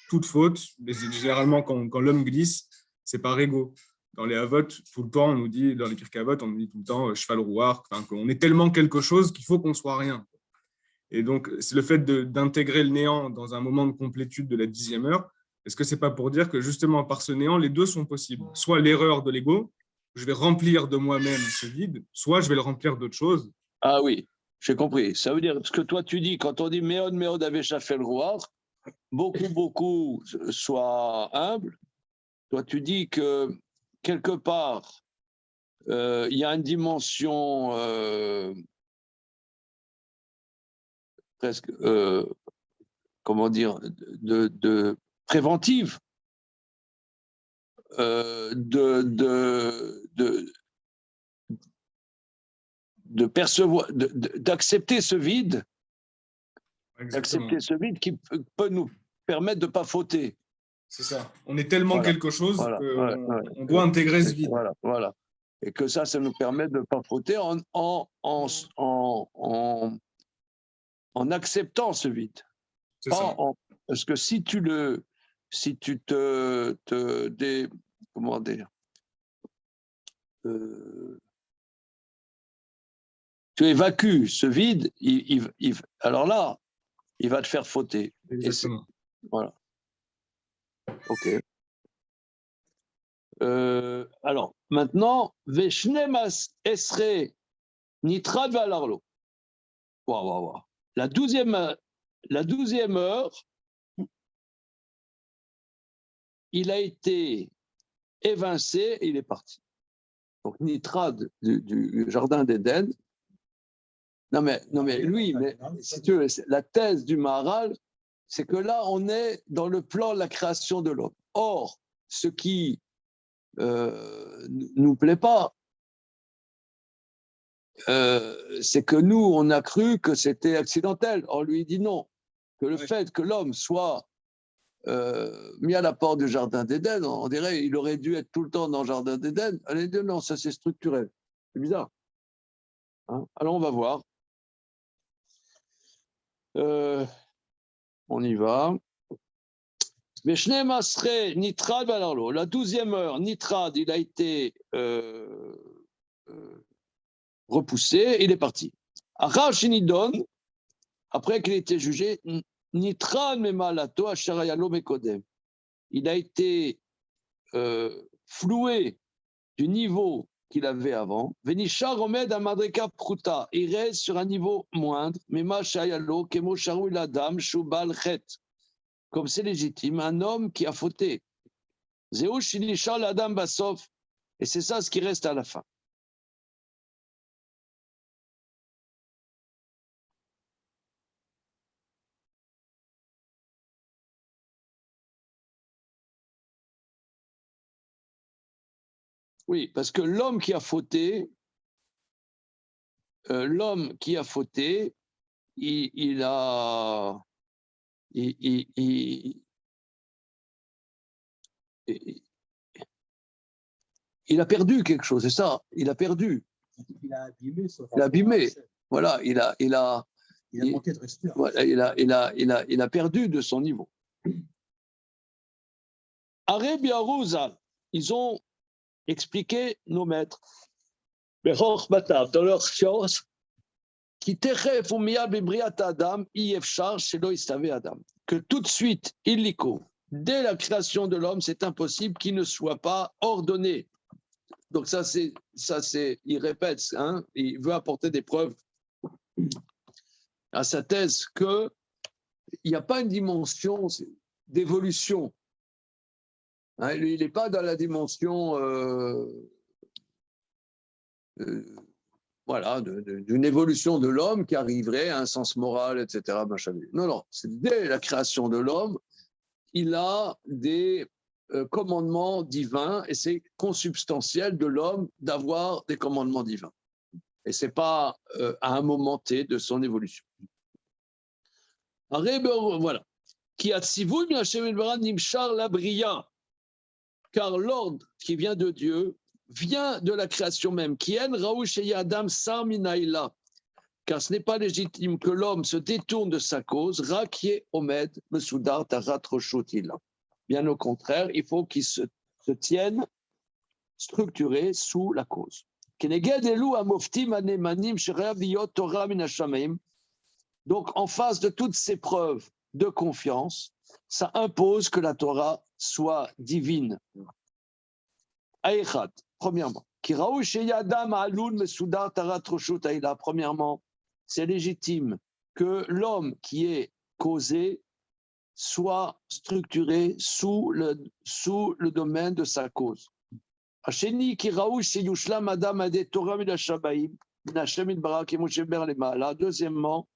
toute faute, mais généralement quand l'homme glisse, c'est par ego. Dans les Havot, tout le temps, on nous dit, dans les Pirkei Avot, on nous dit tout le temps cheval rouard, qu'on est tellement quelque chose qu'il faut qu'on soit rien. Et donc, c'est le fait d'intégrer le néant dans un moment de complétude de la 10e heure. Est-ce que c'est pas pour dire que justement par ce néant, les deux sont possibles? Soit l'erreur de l'ego, je vais remplir de moi-même ce vide, soit je vais le remplir d'autre chose. Ah oui, j'ai compris. Ça veut dire ce que toi tu dis, quand on dit Méod avait chaffé le roi, beaucoup soient humbles. Toi tu dis que quelque part, il y a une dimension presque, comment dire, de préventive, de percevoir, d'accepter ce vide, qui peut nous permettre de ne pas fauter. C'est ça. On est tellement Voilà. quelque chose Voilà. qu'on doit intégrer ce vide. Voilà. Et que ça nous permet de ne pas fauter en acceptant ce vide. C'est ça. Parce que si tu comment dire, tu évacues ce vide, alors là, il va te faire fauter. Exactement. Voilà. Ok. Alors, maintenant, Veshnemas Esre Nitrad Valarlo. Waouh. La 12e heure, il a été évincé, il est parti. Donc, Nitrad du jardin d'Éden. Non mais lui, si tu veux, la thèse du Maharal, c'est que là, on est dans le plan de la création de l'homme. Or, ce qui nous plaît pas, c'est que nous, on a cru que c'était accidentel. On lui dit non, que le fait que l'homme soit mis à la porte du jardin d'Éden, on dirait qu'il aurait dû être tout le temps dans le jardin d'Éden. Elle dit non, ça c'est structurel. C'est bizarre. Hein? Alors on va voir. On y va. La 12e heure, Nitrad, il a été repoussé, il est parti. Achinidon, après qu'il ait été jugé, Nitrad Memalato Asharayalo Mekodem. Il a été floué du niveau qu'il avait avant. Venishar Omed Amadreka Pruta. Il reste sur un niveau moindre. Mema Shayalo, Kemo Sharu Ladam, Shubal Chet. Comme c'est légitime, un homme qui a fauté. Zéou Shinishar Ladam Bassof. Et c'est ça ce qui reste à la fin. Oui, parce que l'homme qui a fauté, il il a perdu quelque chose, c'est ça, il a perdu. Il a abîmé son Il a abîmé. rapport à Voilà, il a manqué de respect. voilà, il a perdu de son niveau. Areb Yarouzal, ils ont expliqué nos maîtres, dans leur science, que tout de suite, illico, dès la création de l'homme, c'est impossible qu'il ne soit pas ordonné. Donc ça c'est, il répète, hein, il veut apporter des preuves à sa thèse qu'il n'y a pas une dimension d'évolution. Hein, il n'est pas dans la dimension voilà, d'une évolution de l'homme qui arriverait à un sens moral, etc. Non, non, c'est dès la création de l'homme, il a des commandements divins et c'est consubstantiel de l'homme d'avoir des commandements divins. Et ce n'est pas à un moment T de son évolution. Voilà. Qui a tzivui min Hashem elbara nimshar la bria. Car l'ordre qui vient de Dieu vient de la création même. Kien raou sheye adam sar minaïla. Car ce n'est pas légitime que l'homme se détourne de sa cause. Rakie omed mesudar tarat roshutila. Bien au contraire, il faut qu'il se tienne structuré sous la cause. Donc, en face de toutes ces preuves de confiance, ça impose que la Torah soit divine. Aïchat, premièrement. Premièrement, c'est légitime que l'homme qui est causé soit structuré sous le domaine de sa cause. Deuxièmement,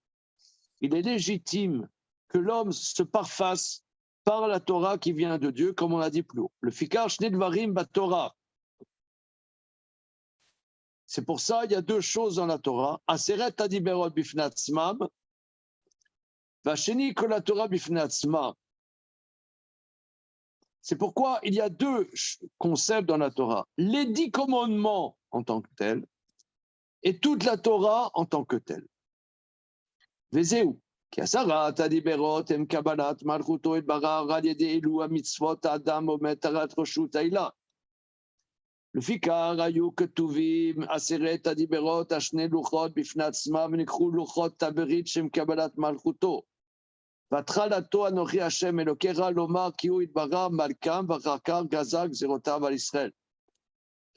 il est légitime que l'homme se parfasse par la Torah qui vient de Dieu, comme on l'a dit plus haut. Le fikar shnei dvarim bat-Torah. C'est pour ça il y a deux choses dans la Torah. Aseret hadiberot bifnei atzmam, vasheni kol haTorah bifnei atzma. C'est pourquoi il y a deux concepts dans la Torah. Les 10 commandements en tant que tels et toute la Torah en tant que telle. Vezeu. Le fikar ayu ketuvim aseret adiberot ashne luchot bifnei atzmam nikru luchot taberit shem kabalat malchuto. Vatralato anochi Hashem elokera lomar ki hu itbara malkam vachakar gazak zerotav al Israël.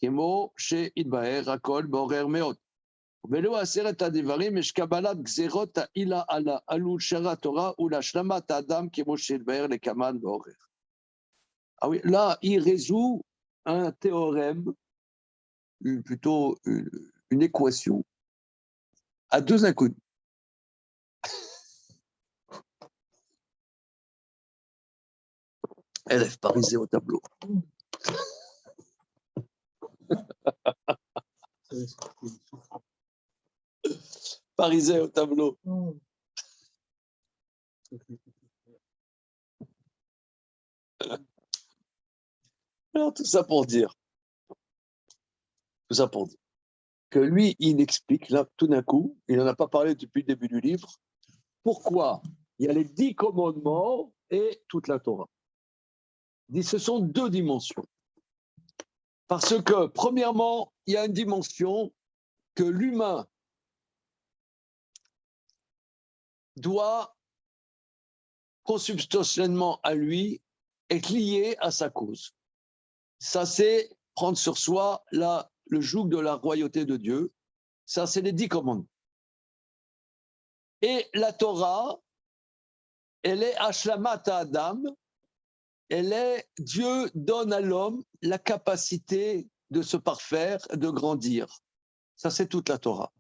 Kemo she itbaer hakol borer meot. ולא עשרת הדברים יש קבלת גזירות העילה על העלות של התורה ולהשלמת האדם כמו שהתבאר לקמן באורך. Ah oui, là, il résout un théorème, plutôt une équation, à deux inconnus. Élève parisé au tableau. Parisé au tableau. Alors, tout ça pour dire que lui, il explique, là, tout d'un coup, il n'en a pas parlé depuis le début du livre, pourquoi il y a les 10 commandements et toute la Torah. Il dit, ce sont deux dimensions. Parce que, premièrement, il y a une dimension que l'humain doit, consubstantiellement à lui, être lié à sa cause. Ça, c'est prendre sur soi le joug de la royauté de Dieu. Ça, c'est les 10 commandements. Et la Torah, elle est Ashlamat Adam, Dieu donne à l'homme la capacité de se parfaire, de grandir. Ça, c'est toute la Torah.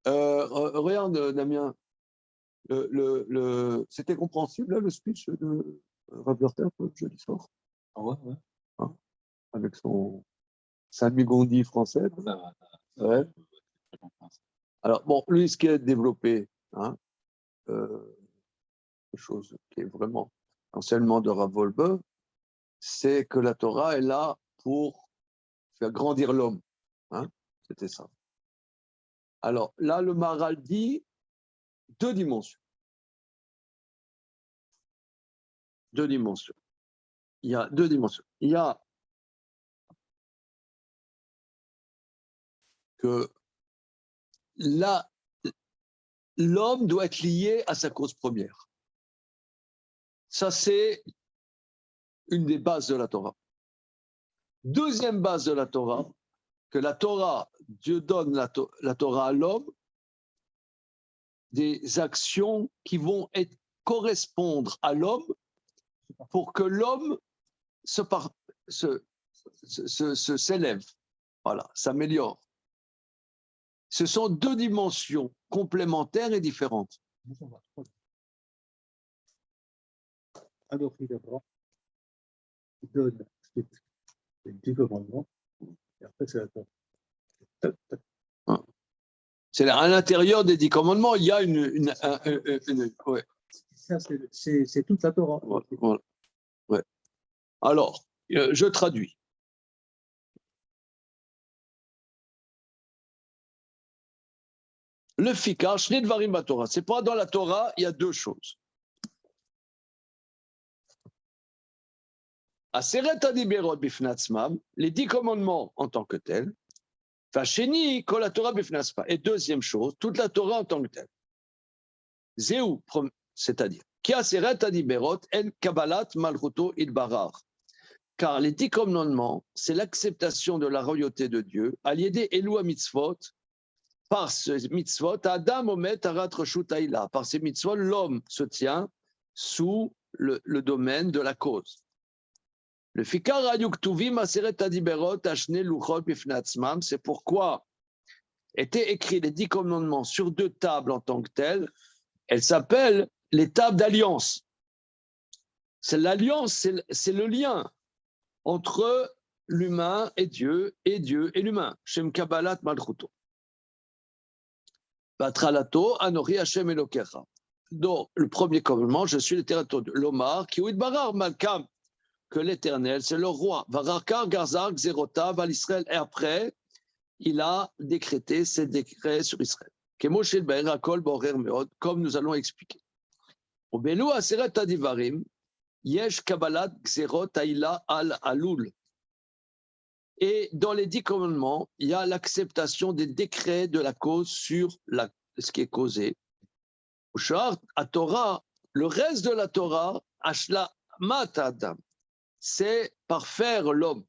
Regarde, Damien, c'était compréhensible, là, le speech de Rav Werther, jeudi soir. Ah ouais, ouais. Hein, avec sa bigondi française. Ouais. Alors, bon, lui, ce qui est développé, hein, quelque chose qui est vraiment l'enseignement de Rav Wolbe, c'est que la Torah est là pour faire grandir l'homme. Hein, c'était ça. Alors là, le Maharal dit deux dimensions. Deux dimensions. Il y a deux dimensions. Il y a que là, l'homme doit être lié à sa cause première. Ça, c'est une des bases de la Torah. Deuxième base de la Torah, que la Torah, Dieu donne la Torah à l'homme, des actions qui vont correspondre à l'homme pour que l'homme s'élève, voilà, s'améliore. Ce sont deux dimensions complémentaires et différentes. Alors, d'abord, il donne les 10 commandements, et après, c'est la Torah. C'est à l'intérieur des 10 commandements, il y a ouais. Ça, c'est toute la Torah. Voilà. Ouais. Alors, je traduis. Le fikar, shnei dvarim b'Torah. C'est pas dans la Torah, il y a deux choses. Aseret hadiberot bifnei atzmam, les 10 commandements en tant que tels. Vasheni kol haTorah bifnei atzma. Et deuxième chose, toute la Torah en tant que telle. Zéou, c'est-à-dire, ki aseret hadiberot en kabbalat malchuto idbarar. Car les 10 commandements, c'est l'acceptation de la royauté de Dieu, à l'idée Elou mitzvot. Par ces mitzvot, Adam omet arat reshut haïla. Par ces mitzvot, l'homme se tient sous le domaine de la cause. Le fikar ayuktuvim aseret adiberot ashne luchot bifnei atzmam. C'est pourquoi étaient écrits les 10 commandements sur 2 tables en tant que telles. Elles s'appellent les tables d'alliance. C'est l'alliance, c'est le lien entre l'humain et Dieu et l'humain. Shem kabbalat malchuto. Batralato, Anori Hashem Elokecha. Donc, le premier commandement, je suis l'éternel de l'Omar, qui ouid barar malkam, que l'éternel, c'est le roi. Varakar, Gazar, Xerota, Val Israël. Et après, il a décrété ses décrets sur Israël. Kemo shel Be'er Hakol Borer Meod, comme nous allons expliquer. Au Belou Aseret Adivarim, Yesh Kabbalat Xerot Aïla Al Alul. Et dans les 10 commandements, il y a l'acceptation des décrets de la cause sur ce qui est causé. À Torah, le reste de la Torah, Ashla Matadam, c'est par faire l'homme,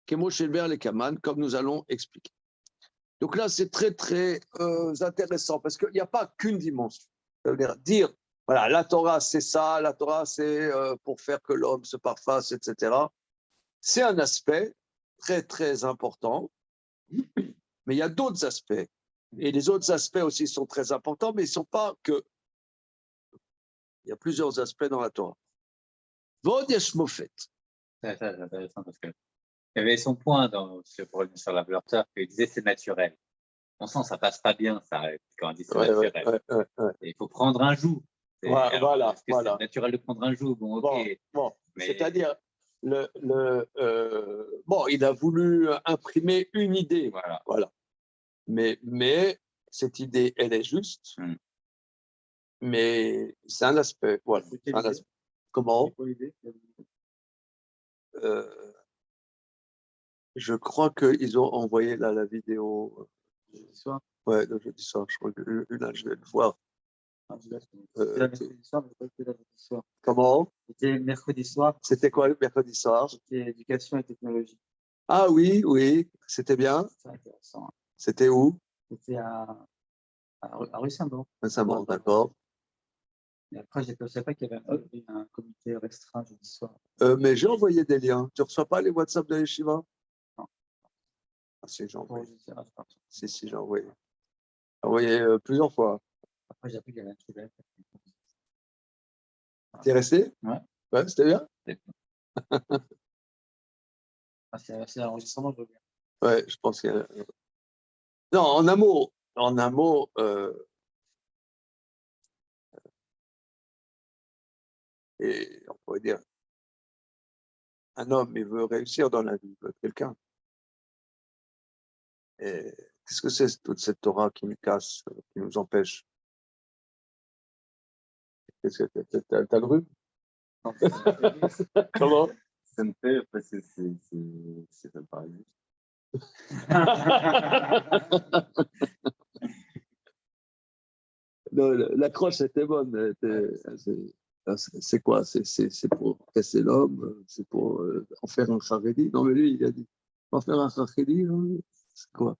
comme nous allons expliquer. Donc là, c'est très, très intéressant parce qu'il n'y a pas qu'une dimension. Ça veut dire, voilà, la Torah, c'est ça, la Torah, c'est pour faire que l'homme se parfasse, etc. C'est un aspect très, très important, mais il y a d'autres aspects. Et les autres aspects aussi sont très importants, mais ils ne sont pas que. Il y a plusieurs aspects dans la Torah. Vod yesh mofet. C'est intéressant parce qu'il y avait son point pour revenir sur la valeur terre, qu'il disait c'est naturel. On sent ça passe pas bien, ça, quand on dit c'est naturel. Et il faut prendre un joug. Voilà. C'est naturel de prendre un joug. Bon, ok. Bon. Mais... c'est-à-dire, bon, il a voulu imprimer une idée. Voilà. Mais cette idée, elle est juste. Mais c'est un aspect. Voilà. Un aspect. Comment ? Je crois qu'ils ont envoyé là la vidéo. Jeudi soir. Ouais, le jeudi soir. Je crois que là, je vais le voir. Mercredi soir, mais pas mercredi soir. Comment ? C'était mercredi soir. C'était quoi le mercredi soir ? C'était éducation et technologie. Ah oui, c'était bien. C'est intéressant. C'était où ? C'était à rue Saint-Bon. Saint-Bon, d'accord. Et après, je ne savais pas qu'il y avait un comité restreint jeudi soir. Mais j'ai envoyé des liens. Tu ne reçois pas les WhatsApp de Yeshiva ? Non. Ah, si, j'ai envoyé. Si, j'ai envoyé. J'ai envoyé plusieurs fois. Après, j'ai appris qu'il y avait un Québec. T'es resté ? Ouais. Ouais, c'était bien ? C'est l'enregistrement, je veux bien. Ouais, je pense qu'il y a... Non, en un mot, Et on pourrait dire, un homme, il veut réussir dans la vie, il veut être quelqu'un. Et qu'est-ce que c'est toute cette Torah qui nous casse, qui nous empêche? Qu'est-ce que t'as le rhume? Non, ça me fait- Comment? ça me fait, après, ça me paraît juste. Non, l'accroche était bonne. C'est quoi? C'est pour casser l'homme? C'est pour en faire un charedi? Non, mais lui, il a dit, en faire un charedi, c'est quoi?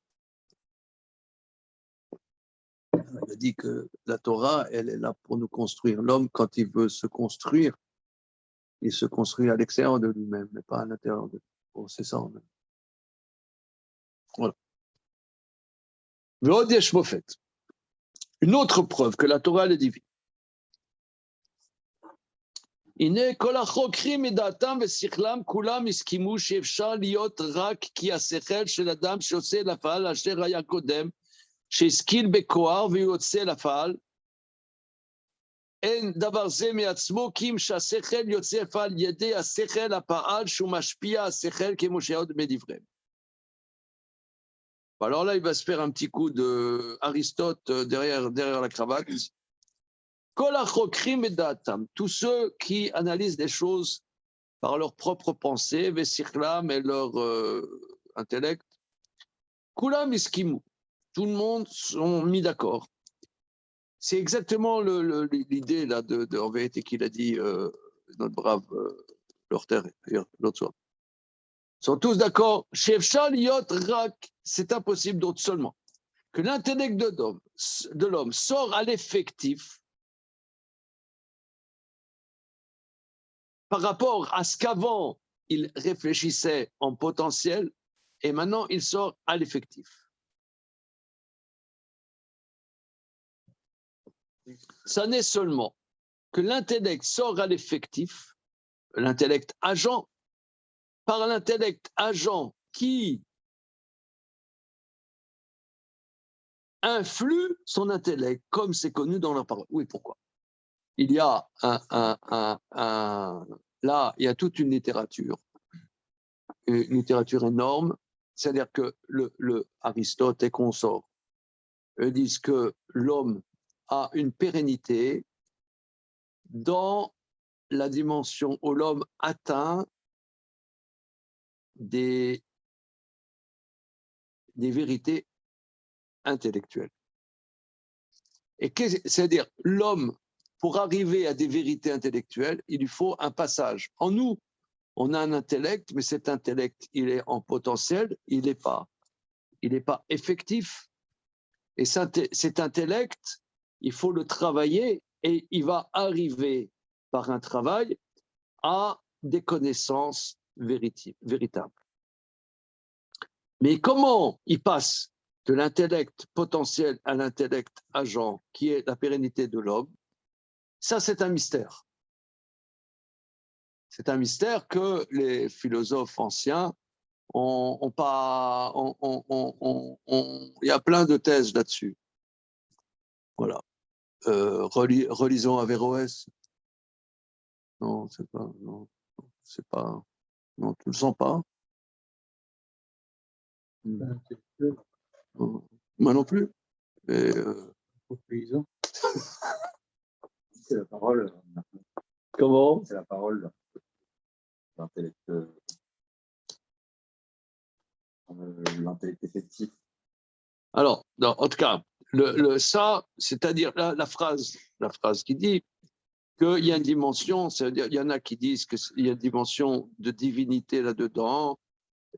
Il a dit que la Torah, elle est là pour nous construire. L'homme, quand il veut se construire, il se construit à l'extérieur de lui-même, mais pas à l'intérieur de lui. Bon, c'est ça. Voilà. Ve'od yesh mofet. Une autre preuve que la Torah elle est divine. הנה כל החוקרים מדעתם ושכלם כולם הסכימו שאפשר להיות רק כי השכל של אדם שיוצא לפעל אשר היה קודם, שהשכיל בכוח ויוצא לפעל, אין דבר זה מעצמו כי אם שהשכל יוצא לפעל ידי השכל הפעל שהוא משפיע השכל כמו שעוד בדבריהם. Alors là, il va se faire un petit coup d'Aristote derrière la cravate. Tous ceux qui analysent les choses par leur propre pensée, Vesichlam et leur intellect, Kulam iskimu, tout le monde sont mis d'accord. C'est exactement l'idée là en vérité qu'il a dit notre brave Lorter l'autre soir. Ils sont tous d'accord. C'est impossible d'autre seulement que l'intellect de l'homme sort à l'effectif par rapport à ce qu'avant il réfléchissait en potentiel et maintenant il sort à l'effectif. Ça n'est seulement que l'intellect sort à l'effectif, l'intellect agent, par l'intellect agent qui influe son intellect, comme c'est connu dans la parole. Oui, pourquoi? Il y a là, il y a toute une littérature énorme, c'est-à-dire que le Aristote et consorts disent que l'homme a une pérennité dans la dimension où l'homme atteint des vérités intellectuelles. Et c'est-à-dire, l'homme, pour arriver à des vérités intellectuelles, il lui faut un passage. En nous, on a un intellect, mais cet intellect, il est en potentiel, il n'est pas effectif. Et cet intellect, il faut le travailler et il va arriver par un travail à des connaissances véritables. Mais comment il passe de l'intellect potentiel à l'intellect agent, qui est la pérennité de l'homme, ça c'est un mystère. C'est un mystère que les philosophes anciens ont pas. Il y a plein de thèses là-dessus. Voilà. Relisons Averroès. Non, c'est pas. Non, c'est pas. Non, tu le sens pas. Moi non plus. Et, paysan. C'est la parole. comment? C'est la parole. L'intellect effectif. Alors, en tout cas, ça, c'est-à-dire la phrase qui dit qu'il y a une dimension, c'est-à-dire il y en a qui disent qu'il y a une dimension de divinité là-dedans,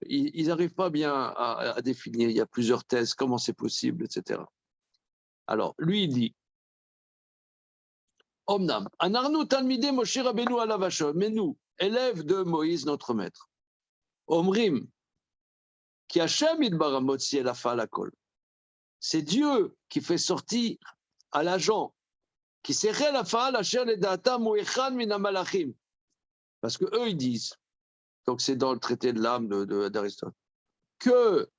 ils n'arrivent pas bien à définir, il y a plusieurs thèses, comment c'est possible, etc. Alors, lui, il dit, Omnam, Anarnu Talmidei Moshe Rabbeinu alav hashalom, mais nous, élèves de Moïse, notre maître, Omrim, qui Hashem idbar motzi el hafal hakol. C'est Dieu qui fait sortir à l'agent, qui serait la fa'al asher ledata mu'echad min hamalachim. Parce que eux ils disent, donc c'est dans le traité de l'âme d'Aristote, que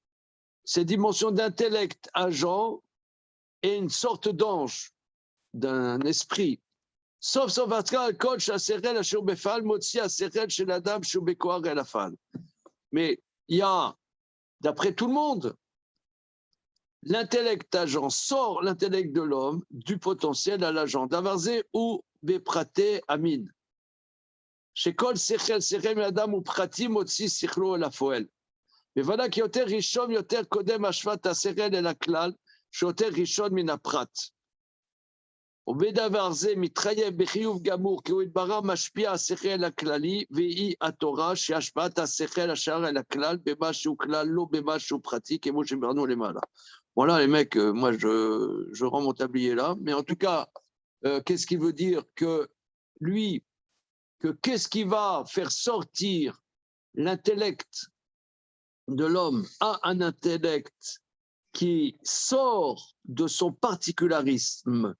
ces dimensions d'intellect agent est une sorte d'ange, d'un esprit סוף סוף עסקה כל שהשכל אשר בפעל מוציא השכל של אדם שהוא בכוח אל הפעל. Mais il y a, d'après tout le monde, l'intellect agent sort l'intellect de l'homme du potentiel à l'agent. Davarze ou beprate amin. Chez kol sechel sechem adam ou prati motzi sichlo la foel. Mais voilà qui yoter rishon yoter kodem ashvat asechel el aklal, shoter rishon min aprat. ובדבר זה מתחייב בחיוב גמור, כי הוא יתברר משפיע השכל הכללי, והיא התורה שהשפעת השכל השאר אל הכלל, במה שהוא כלל, לא במה שהוא פרטי, כמו שברנו למעלה. Voilà les mecs, moi je rends mon tablier là, mais en tout cas, qu'est-ce qui veut dire que lui, qu'est-ce qui va faire sortir l'intellect de l'homme à un intellect qui sort de son particularisme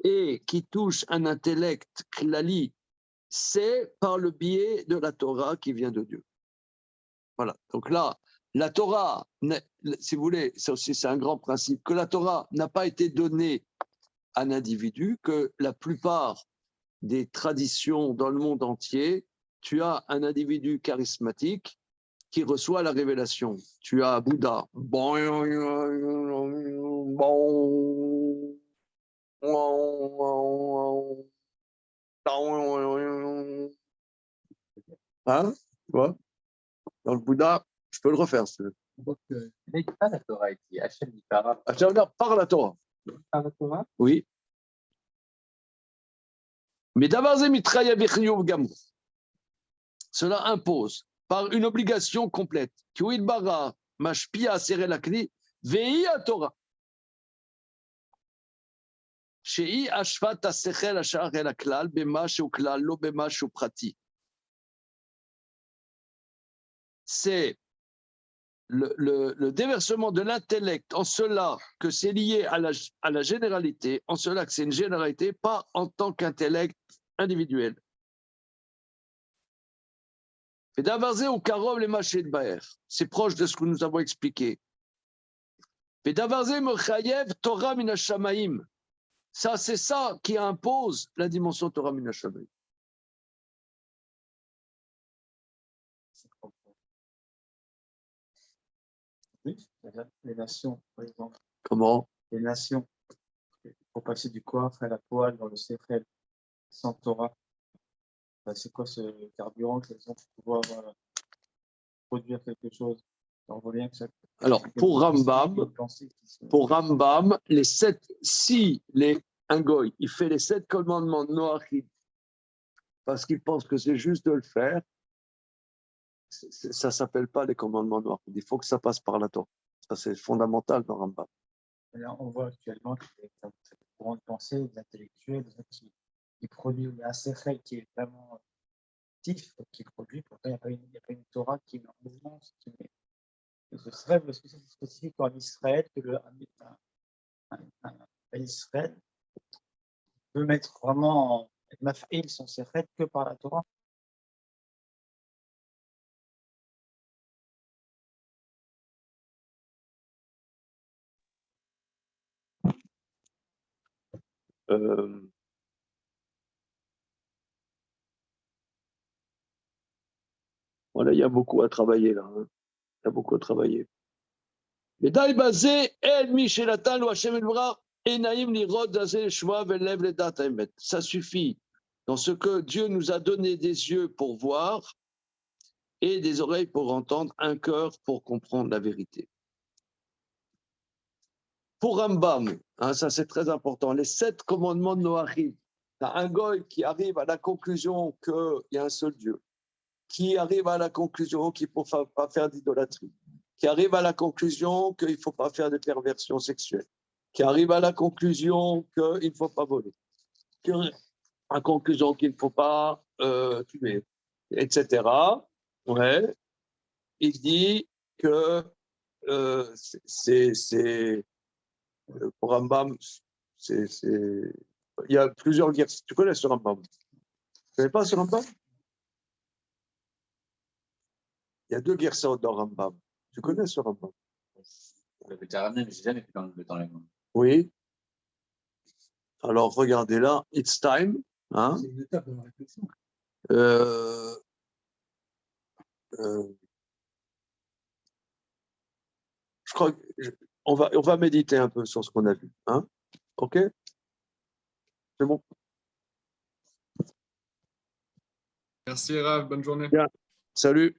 et qui touche un intellect klali, c'est par le biais de la Torah qui vient de Dieu. Voilà. Donc là, la Torah, si vous voulez, ça aussi c'est un grand principe, que la Torah n'a pas été donnée à un individu, que la plupart des traditions dans le monde entier, tu as un individu charismatique qui reçoit la révélation. Tu as Bouddha. Hein? Tu vois? Dans le Bouddha, je peux le refaire. Si tu veux. Donc, n'est pas la Torah qui Hachem dit par Par la Torah. la Torah. Oui. Mais d'abord, cela impose par une obligation complète que bara mashpia serel akli vei Torah. Shei ashvat asechel ashar el aklal bema shu klal lo bema shu prati. C'est le déversement de l'intellect en cela que c'est lié à la généralité, en cela que c'est une généralité, pas en tant qu'intellect individuel. Et d'avaser au karov les machés de Baer, c'est proche de ce que nous avons expliqué. Et d'avaser mechayev Torah min hashamaim, ça c'est ça qui impose la dimension Torah min hashamaim. Oui, les nations, par exemple. Comment? Les nations, pour passer du corps à la poêle dans le Sechel, sans Torah, c'est quoi ce carburant qu'ils ont pour pouvoir produire quelque chose? On voit bien que ça. Alors, pour Rambam, les 7, si un goy, il fait les 7 commandements de Noachim parce qu'il pense que c'est juste de le faire, ça ne s'appelle pas les commandements noirs. Il faut que ça passe par la Torah. Ça, c'est fondamental dans Rambam. Là, on voit actuellement que les courants de pensée, les intellectuels, les gens qui produisent un sechel qui est vraiment actif, qui produit, pourtant il n'y a pas une Torah qui met en mouvement. Ce serait spécifique en Israël que un Israël peut mettre vraiment maf'il son sechel que par la Torah. Voilà, il y a beaucoup à travailler là. Hein. Il y a beaucoup à travailler. Mais ça suffit. Dans ce que Dieu nous a donné des yeux pour voir et des oreilles pour entendre, un cœur pour comprendre la vérité. Pour Rambam, hein, ça c'est très important, les 7 commandements de Noachim, tu as un goy qui arrive à la conclusion qu'il y a un seul Dieu, qui arrive à la conclusion qu'il ne faut pas faire d'idolâtrie, qui arrive à la conclusion qu'il ne faut pas faire de perversion sexuelle, qui arrive à la conclusion qu'il ne faut pas voler, qui arrive à la conclusion qu'il ne faut pas tuer, etc. Ouais. Il dit que pour Rambam, il y a plusieurs guerres. Tu connais ce Rambam? Tu ne connais pas ce Rambam? Il y a 2 guerres dans Rambam. Tu connais ce Rambam? Je l'avais déjà ramené, mais je n'ai jamais pu dans les mains. Oui. Alors, regardez là, It's Time, Hein? C'est une étape de la réflexion. Je crois on va méditer un peu sur ce qu'on a vu. Hein? OK? C'est bon? Merci, Rav. Bonne journée. Bien. Salut.